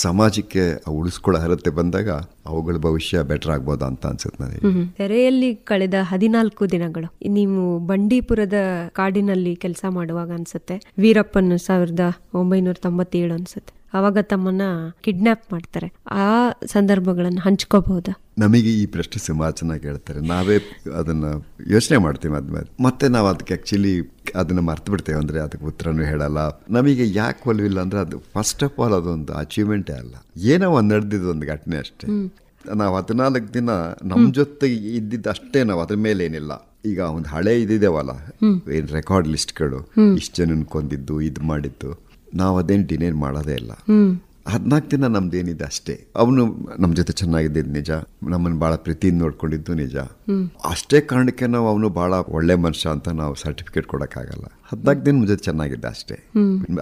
ಸಮಾಜಕ್ಕೆ ಉಳಿಸ್ಕೊಳ್ಳೋ ಅರ್ಹತೆ ಬಂದಾಗ ಅವುಗಳ ಭವಿಷ್ಯ ಬೆಟರ್ ಆಗ್ಬೋದಾ ಅಂತ ಅನ್ಸುತ್ತೆ ನನಗೆ. ತೆರೆಯಲ್ಲಿ ಕಳೆದ 14 ದಿನಗಳು ನೀವು ಬಂಡೀಪುರದ ಕಾಡಿನಲ್ಲಿ ಕೆಲಸ ಮಾಡುವಾಗ ಅನ್ಸುತ್ತೆ, ವೀರಪ್ಪನ್ 1997 ಅನ್ಸುತ್ತೆ, ಅವಾಗ ತಮ್ಮನ್ನ ಕಿಡ್ನಾಪ್ ಮಾಡ್ತಾರೆ. ಆ ಸಂದರ್ಭಗಳನ್ನು ಹಂಚ್ಕೋಬಹುದಾ? ನಮಗೆ ಈ ಪ್ರಶ್ನೆ ಸುಮಾರು ಚೆನ್ನಾಗಿ ಹೇಳ್ತಾರೆ. ನಾವೇ ಅದನ್ನು ಯೋಚನೆ ಮಾಡ್ತೀವಿ ಆದ್ಮೇಲೆ, ಮತ್ತೆ ನಾವು ಅದಕ್ಕೆ ಆ್ಯಕ್ಚುಲಿ ಅದನ್ನು ಮರ್ತು ಬಿಡ್ತೇವೆ. ಅಂದರೆ ಅದಕ್ಕೆ ಉತ್ತರನೂ ಹೇಳಲ್ಲ. ನಮಗೆ ಯಾಕೆ ಒಲವಿಲ್ಲ ಅಂದರೆ ಅದು ಫಸ್ಟ್ ಆಫ್ ಆಲ್ ಅದೊಂದು ಅಚೀವ್ಮೆಂಟೇ ಅಲ್ಲ, ಏನೋ ಒಂದು ನಡೆದಿದ್ದು ಒಂದು ಘಟನೆ ಅಷ್ಟೇ. ನಾವು 14 ದಿನ ನಮ್ಮ ಜೊತೆಗೆ ಇದ್ದಿದ್ದು ಅಷ್ಟೇ, ನಾವು ಅದ್ರ ಮೇಲೆ ಏನಿಲ್ಲ. ಈಗ ಒಂದು ಹಳೆ ಇದಿದ್ದೇವಲ್ಲ, ಏನು ರೆಕಾರ್ಡ್ ಲಿಸ್ಟ್ಗಳು, ಇಷ್ಟು ಜನನ ಕೊಂದಿದ್ದು ಇದು ಮಾಡಿದ್ದು, ನಾವು ಅದೇನು ಡಿನೇಟ್ ಮಾಡೋದೇ ಇಲ್ಲ. 14 ದಿನ ನಮ್ದೇನಿದೆ ಅಷ್ಟೇ. ಅವನು ನಮ್ಮ ಜೊತೆ ಚೆನ್ನಾಗಿದ್ದು ನಿಜ, ನಮ್ಮನ್ನು ಭಾಳ ಪ್ರೀತಿಯಿಂದ ನೋಡ್ಕೊಂಡಿದ್ದು ನಿಜ. ಅಷ್ಟೇ ಕಾರಣಕ್ಕೆ ನಾವು ಅವನು ಭಾಳ ಒಳ್ಳೆ ಮನುಷ್ಯ ಅಂತ ನಾವು ಸರ್ಟಿಫಿಕೇಟ್ ಕೊಡೋಕ್ಕಾಗಲ್ಲ. 14 ದಿನ ನಮ್ಮ ಜೊತೆ ಚೆನ್ನಾಗಿದ್ದ ಅಷ್ಟೇ,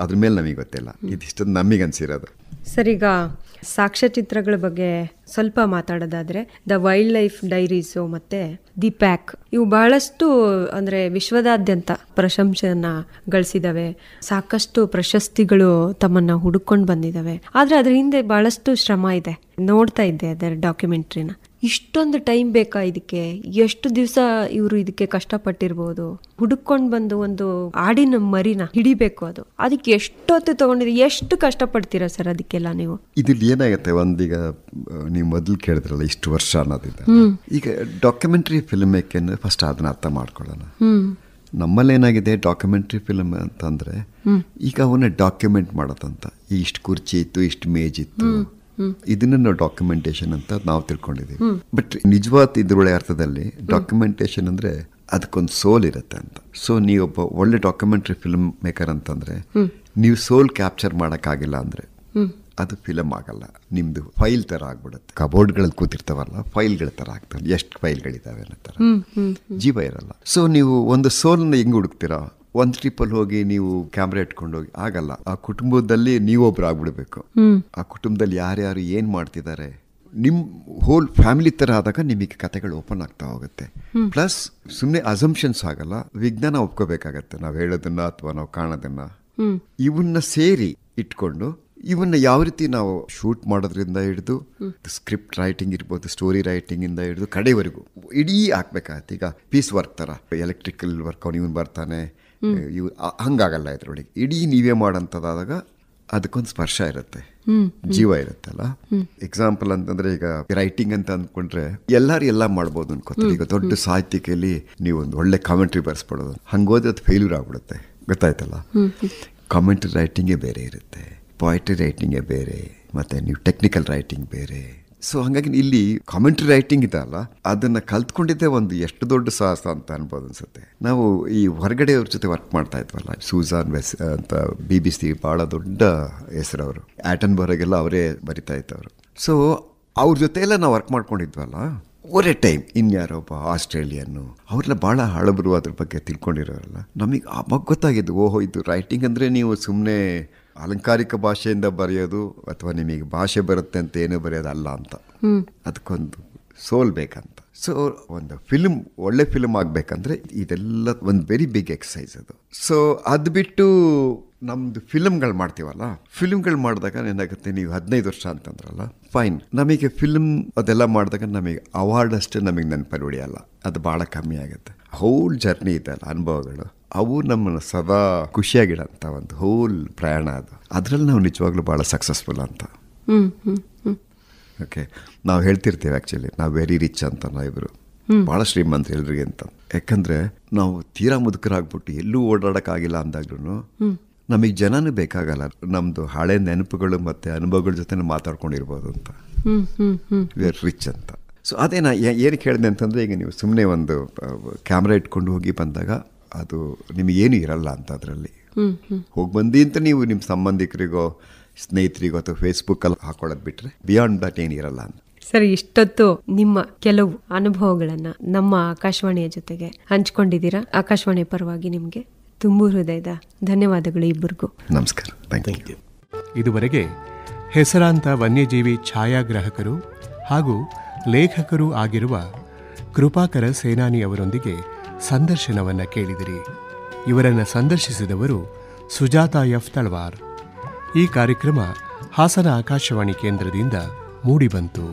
ಅದ್ರ ಮೇಲೆ ನಮಗೆ ಗೊತ್ತಿಲ್ಲ. ಇದಿಷ್ಟು ನಮಗೆ ಅನ್ಸಿರೋದು. ಸರಿಗ ಸಾಕ್ಷ್ಯಚಿತ್ರಗಳ ಬಗ್ಗೆ ಸ್ವಲ್ಪ ಮಾತಾಡೋದಾದ್ರೆ, ದ ವೈಲ್ಡ್ ಲೈಫ್ ಡೈರೀಸು ಮತ್ತೆ ದಿ ಪ್ಯಾಕ್, ಇವು ಬಹಳಷ್ಟು ಅಂದ್ರೆ ವಿಶ್ವದಾದ್ಯಂತ ಪ್ರಶಂಸೆಯನ್ನ ಗಳಿಸಿದವೆ. ಸಾಕಷ್ಟು ಪ್ರಶಸ್ತಿಗಳು ತಮ್ಮನ್ನ ಹುಡುಕೊಂಡು ಬಂದಿದ್ದಾವೆ. ಆದ್ರೆ ಅದ್ರ ಹಿಂದೆ ಬಹಳಷ್ಟು ಶ್ರಮ ಇದೆ. ನೋಡ್ತಾ ಇದ್ದೆ ಅದರ ಡಾಕ್ಯುಮೆಂಟ್ರಿನ. ಇಷ್ಟೊಂದು ಟೈಮ್ ಬೇಕಾ ಇದಕ್ಕೆ? ಎಷ್ಟು ದಿವಸ ಇವರು ಇದಕ್ಕೆ ಕಷ್ಟಪಟ್ಟಿರ್ಬೋದು. ಹುಡುಕೊಂಡು ಬಂದು ಒಂದು ಆಡಿನ ಮರಿನ ಹಿಡಿಬೇಕು, ಅದಕ್ಕೆ ಎಷ್ಟೊತ್ತು ತಗೊಂಡಿದೆ, ಎಷ್ಟು ಕಷ್ಟಪಡ್ತೀರಾ ಸರ್ ಅದಕ್ಕೆಲ್ಲ ನೀವು? ಇದ್ರಲ್ಲಿ ಏನಾಗುತ್ತೆ, ಒಂದೀಗ ನೀವು ಮೊದಲು ಕೇಳಿದ್ರಲ್ಲ ಇಷ್ಟು ವರ್ಷ ಅನ್ನೋದಿದೆ. ಈಗ ಡಾಕ್ಯುಮೆಂಟ್ರಿ ಫಿಲ್ಮ್ ಮೇಕಿಂಗ್ ಫಸ್ಟ್ ಅದನ್ನ ಅರ್ಥ ಮಾಡ್ಕೊಳ್ಳೋಣ. ನಮ್ಮಲ್ಲಿ ಏನಾಗಿದೆ, ಡಾಕ್ಯುಮೆಂಟ್ರಿ ಫಿಲ್ಮ್ ಅಂತಂದ್ರೆ ಈಗ ಅವನ್ನ ಡಾಕ್ಯುಮೆಂಟ್ ಮಾಡೋದಂತ. ಇಷ್ಟು ಕುರ್ಚಿ ಇತ್ತು, ಇಷ್ಟು ಮೇಜ್ ಇತ್ತು, ಇದನ್ನ ನಾವು ಡಾಕ್ಯುಮೆಂಟೇಶನ್ ಅಂತ ನಾವು ತಿಳ್ಕೊಂಡಿದ್ದೀವಿ. ಬಟ್ ನಿಜವಾದ ಇದ್ರೊಳ್ಳೆ ಅರ್ಥದಲ್ಲಿ ಡಾಕ್ಯುಮೆಂಟೇಶನ್ ಅಂದ್ರೆ ಅದಕ್ಕೊಂದು ಸೋಲ್ ಇರುತ್ತೆ ಅಂತ. ಸೊ ನೀವೊಬ್ಬ ಒಳ್ಳೆ ಡಾಕ್ಯುಮೆಂಟ್ರಿ ಫಿಲ್ಮ್ ಮೇಕರ್ ಅಂತಂದ್ರೆ ನೀವು ಸೋಲ್ ಕ್ಯಾಪ್ಚರ್ ಮಾಡೋಕ್ಕಾಗಿಲ್ಲ ಅಂದ್ರೆ ಅದು ಫಿಲಮ್ ಆಗಲ್ಲ. ನಿಮ್ದು ಫೈಲ್ ತರ ಆಗ್ಬಿಡುತ್ತೆ. ಕಬೋರ್ಡ್ಗಳಲ್ಲಿ ಕೂತಿರ್ತಾವಲ್ಲ, ಫೈಲ್ಗಳ ತರ ಆಗ್ತವೆ. ಎಷ್ಟು ಫೈಲ್ಗಳಿದಾವೆ ಅನ್ನೋ ತರ, ಜೀವ ಇರಲ್ಲ. ಸೊ ನೀವು ಒಂದು ಸೋಲ್ನ ಹೆಂಗ್ ಹುಡುಕ್ತೀರಾ? ಒಂದು ಟ್ರಿಪ್ಪಲ್ಲಿ ಹೋಗಿ ನೀವು ಕ್ಯಾಮ್ರಾ ಇಟ್ಕೊಂಡು ಹೋಗಿ ಆಗಲ್ಲ. ಆ ಕುಟುಂಬದಲ್ಲಿ ನೀವೊಬ್ರು ಆಗ್ಬಿಡ್ಬೇಕು. ಆ ಕುಟುಂಬದಲ್ಲಿ ಯಾರ್ಯಾರು ಏನ್ ಮಾಡ್ತಿದ್ದಾರೆ, ನಿಮ್ ಹೋಲ್ ಫ್ಯಾಮಿಲಿ ತರ ಆದಾಗ ನಿಮಗೆ ಕತೆಗಳು ಓಪನ್ ಆಗ್ತಾ ಹೋಗುತ್ತೆ. ಪ್ಲಸ್ ಸುಮ್ಮನೆ ಅಸಂಪ್ಷನ್ಸ್ ಆಗಲ್ಲ, ವಿಜ್ಞಾನ ಒಪ್ಕೋಬೇಕಾಗತ್ತೆ. ನಾವು ಹೇಳೋದನ್ನ ಅಥವಾ ನಾವು ಕಾಣೋದನ್ನ ಇವನ್ನ ಸೇರಿ ಇಟ್ಕೊಂಡು ಇವನ್ನ ಯಾವ ರೀತಿ ನಾವು ಶೂಟ್ ಮಾಡೋದ್ರಿಂದ ಹಿಡಿದು ಸ್ಕ್ರಿಪ್ಟ್ ರೈಟಿಂಗ್ ಇರ್ಬೋದು, ಸ್ಟೋರಿ ರೈಟಿಂಗ್ ಇಂದ ಹಿಡಿದು ಕಡೆವರೆಗೂ ಇಡೀ ಹಾಕ್ಬೇಕಾಗತ್ತೆ. ಈಗ ಪೀಸ್ ವರ್ಕ್ ತರ ಎಲೆಕ್ಟ್ರಿಕಲ್ ವರ್ಕ್ ಅವ್ನು ಇವನು ಬರ್ತಾನೆ, ಇವ್ ಹಂಗಾಗಲ್ಲ. ಇದ್ರೊಳಗೆ ಇಡೀ ನೀವೇ ಮಾಡೋಂಥದ್ದಾದಾಗ ಅದಕ್ಕೊಂದು ಸ್ಪರ್ಶ ಇರುತ್ತೆ, ಜೀವ ಇರುತ್ತಲ್ಲ. ಎಕ್ಸಾಂಪಲ್ ಅಂತಂದ್ರೆ ಈಗ ರೈಟಿಂಗ್ ಅಂತ ಅಂದ್ಕೊಂಡ್ರೆ ಎಲ್ಲಾರು ಎಲ್ಲ ಮಾಡ್ಬೋದು ಅನ್ಕೋತಾರೆ. ಈಗ ದೊಡ್ಡ ಸಾಹಿತ್ಯದಲ್ಲಿ ನೀವು ಒಂದು ಒಳ್ಳೆ ಕಾಮೆಂಟ್ರಿ ಬರ್ಸ್ಬಿಡೋದು, ಹಂಗೋದ್ರೆ ಅದು ಫೇಲ್ಯೂರ್ ಆಗ್ಬಿಡುತ್ತೆ. ಗೊತ್ತಾಯ್ತಲ್ಲ. ಕಾಮೆಂಟ್ರಿ ರೈಟಿಂಗೇ ಬೇರೆ ಇರುತ್ತೆ, ಪೊಯಿಟ್ರಿ ರೈಟಿಂಗೇ ಬೇರೆ, ಮತ್ತೆ ನೀವು ಟೆಕ್ನಿಕಲ್ ರೈಟಿಂಗ್ ಬೇರೆ. ಸೊ ಹಾಗಾಗಿ ಇಲ್ಲಿ ಕಾಮೆಂಟ್ರಿ ರೈಟಿಂಗ್ ಇದಲ್ಲ, ಅದನ್ನ ಕಲ್ತ್ಕೊಂಡಿದ್ದೆ ಒಂದು ಎಷ್ಟು ದೊಡ್ಡ ಸಾಹಸ ಅಂತ ಅನ್ಬೋದು ಅನ್ಸುತ್ತೆ. ನಾವು ಈ ಹೊರಗಡೆಯವ್ರ ಜೊತೆ ವರ್ಕ್ ಮಾಡ್ತಾ ಇದ್ವಲ್ಲ, ಸೂಸಾನ್ ವೆಸ್ ಅಂತ BBC ಬಹಳ ದೊಡ್ಡ ಹೆಸರು ಅವರು, ಆಟನ್ಬರ್ಗೆಲ್ಲ ಅವರೇ ಬರಿತಾ ಇದ್ದವರು. ಸೊ ಅವ್ರ ಜೊತೆ ಎಲ್ಲ ನಾವು ವರ್ಕ್ ಮಾಡ್ಕೊಂಡಿದ್ವಲ್ಲ, ಒರೇ ಟೈಮ್ ಇನ್ಯಾರೊಬ್ಬ ಆಸ್ಟ್ರೇಲಿಯನ್ನು ಅವ್ರೆಲ್ಲ ಭಾಳ ಹಳಬರು ಅದ್ರ ಬಗ್ಗೆ ತಿಳ್ಕೊಂಡಿರೋರಲ್ಲ. ನಮಗೆ ಆವಾಗ ಗೊತ್ತಾಗಿದ್ದು, ಓಹೋ ಇದು ರೈಟಿಂಗ್ ಅಂದರೆ ನೀವು ಸುಮ್ಮನೆ ಅಲಂಕಾರಿಕ ಭಾಷೆಯಿಂದ ಬರೆಯೋದು ಅಥವಾ ನಿಮಗೆ ಭಾಷೆ ಬರುತ್ತೆ ಅಂತ ಏನೂ ಬರೆಯೋದಲ್ಲ ಅಂತ. ಅದಕ್ಕೊಂದು ಸೋಲ್ ಬೇಕಂತ. ಸೊ ಒಂದು ಫಿಲ್ಮ್ ಒಳ್ಳೆ ಫಿಲ್ಮ್ ಆಗಬೇಕಂದ್ರೆ ಇದೆಲ್ಲ ಒಂದು ವೆರಿ ಬಿಗ್ ಎಕ್ಸಸೈಸ್ ಅದು. ಸೊ ಅದು ಬಿಟ್ಟು ನಮ್ದು ಫಿಲ್ಮ್ಗಳು ಮಾಡ್ತೀವಲ್ಲ, ಫಿಲ್ಮ್ಗಳು ಮಾಡಿದಾಗ ಏನಾಗುತ್ತೆ, ನೀವು 15 ವರ್ಷ ಅಂತಂದ್ರಲ್ಲ, ಫೈನ್. ನಮಗೆ ಫಿಲ್ಮ್ ಅದೆಲ್ಲ ಮಾಡಿದಾಗ ನಮಗೆ ಅವಾರ್ಡ್ ಅಷ್ಟೇ ನಮಗೆ ನೆನಪಲ್ಲಿ ಉಳಿಯಲ್ಲ, ಅದು ಭಾಳ ಕಮ್ಮಿ ಆಗುತ್ತೆ. ಹೋಲ್ ಜರ್ನಿ ಇದೆಯಲ್ಲ, ಅನುಭವಗಳು, ಅವು ನಮ್ಮನ್ನು ಸದಾ ಖುಷಿಯಾಗಿಡಂಥ ಒಂದು ಹೋಲ್ ಪ್ರಯಾಣ. ಅದು ಅದರಲ್ಲಿ ನಾವು ನಿಜವಾಗ್ಲೂ ಭಾಳ ಸಕ್ಸಸ್ಫುಲ್ ಅಂತ. ಓಕೆ, ನಾವು ಹೇಳ್ತಿರ್ತೀವಿ ಆ್ಯಕ್ಚುಲಿ ನಾವು ವೆರಿ ರಿಚ್ ಅಂತ, ನಾವಿಬ್ರು ಭಾಳ ಶ್ರೀಮಂತ ಎಲ್ರಿಗೆ ಅಂತ. ಯಾಕಂದರೆ ನಾವು ತೀರಾ ಮುದುಕರಾಗ್ಬಿಟ್ಟು ಎಲ್ಲೂ ಓಡಾಡೋಕ್ಕಾಗಿಲ್ಲ ಅಂದಾಗ್ಲೂ ನಮಗೆ ಜನನೂ ಬೇಕಾಗಲ್ಲ, ನಮ್ಮದು ಹಳೆ ನೆನಪುಗಳು ಮತ್ತು ಅನುಭವಗಳ ಜೊತೆ ಮಾತಾಡ್ಕೊಂಡಿರ್ಬೋದು ಅಂತ. ವಿ ಆರ್ ರಿಚ್ ಅಂತ. ಸೊ ಅದೇ ನಾ ಏನಕ್ಕೆ ಹೇಳಿದೆ ಅಂತಂದರೆ, ಈಗ ನೀವು ಸುಮ್ಮನೆ ಒಂದು ಕ್ಯಾಮ್ರಾ ಇಟ್ಕೊಂಡು ಹೋಗಿ ಬಂದಾಗ ಅದು ನಿಮಗೇನು ಇರಲ್ಲ ಅಂತ. ಅದರಲ್ಲಿ ಹೋಗಿ ಬಂದು ಅಂತ ನೀವು ನಿಮ್ಮ ಸಂಬಂಧಿಕರಿಗೋ ಸ್ನೇಹಿತರಿಗೋ ಅಥವಾ ಫೇಸ್ಬುಕ್ಕಲ್ಲಿ ಹಾಕೊಳ್ಳೋದು ಬಿಟ್ಟರೆ ಬಿಯಾಂಡ್ ದಟ್ ಏನಿರಲ್ಲ ಅಂತ. ಸರಿ, ಇಷ್ಟೊತ್ತು ನಿಮ್ಮ ಕೆಲವು ಅನುಭವಗಳನ್ನ ನಮ್ಮ ಆಕಾಶವಾಣಿಯ ಜೊತೆಗೆ ಹಂಚ್ಕೊಂಡಿದ್ದೀರಾ. ಆಕಾಶವಾಣಿ ಪರವಾಗಿ ನಿಮಗೆ ತುಂಬು ಹೃದಯದ ಧನ್ಯವಾದಗಳು ಇಬ್ಬರಿಗೂ. ನಮಸ್ಕಾರ. Thank you. ಇದುವರೆಗೆ ಹೆಸರಾಂತ ವನ್ಯಜೀವಿ ಛಾಯಾಗ್ರಾಹಕರು ಹಾಗೂ ಲೇಖಕರೂ ಆಗಿರುವ ಕೃಪಾಕರ ಸೇನಾನಿ ಅವರೊಂದಿಗೆ ಸಂದರ್ಶನವನ್ನು ಕೇಳಿದಿರಿ. ಇವರನ್ನು ಸಂದರ್ಶಿಸಿದವರು ಸುಜಾತಾ ಎಫ್ ತಳವಾರ್. ಈ ಕಾರ್ಯಕ್ರಮ ಹಾಸನ ಆಕಾಶವಾಣಿ ಕೇಂದ್ರದಿಂದ ಮೂಡಿಬಂತು.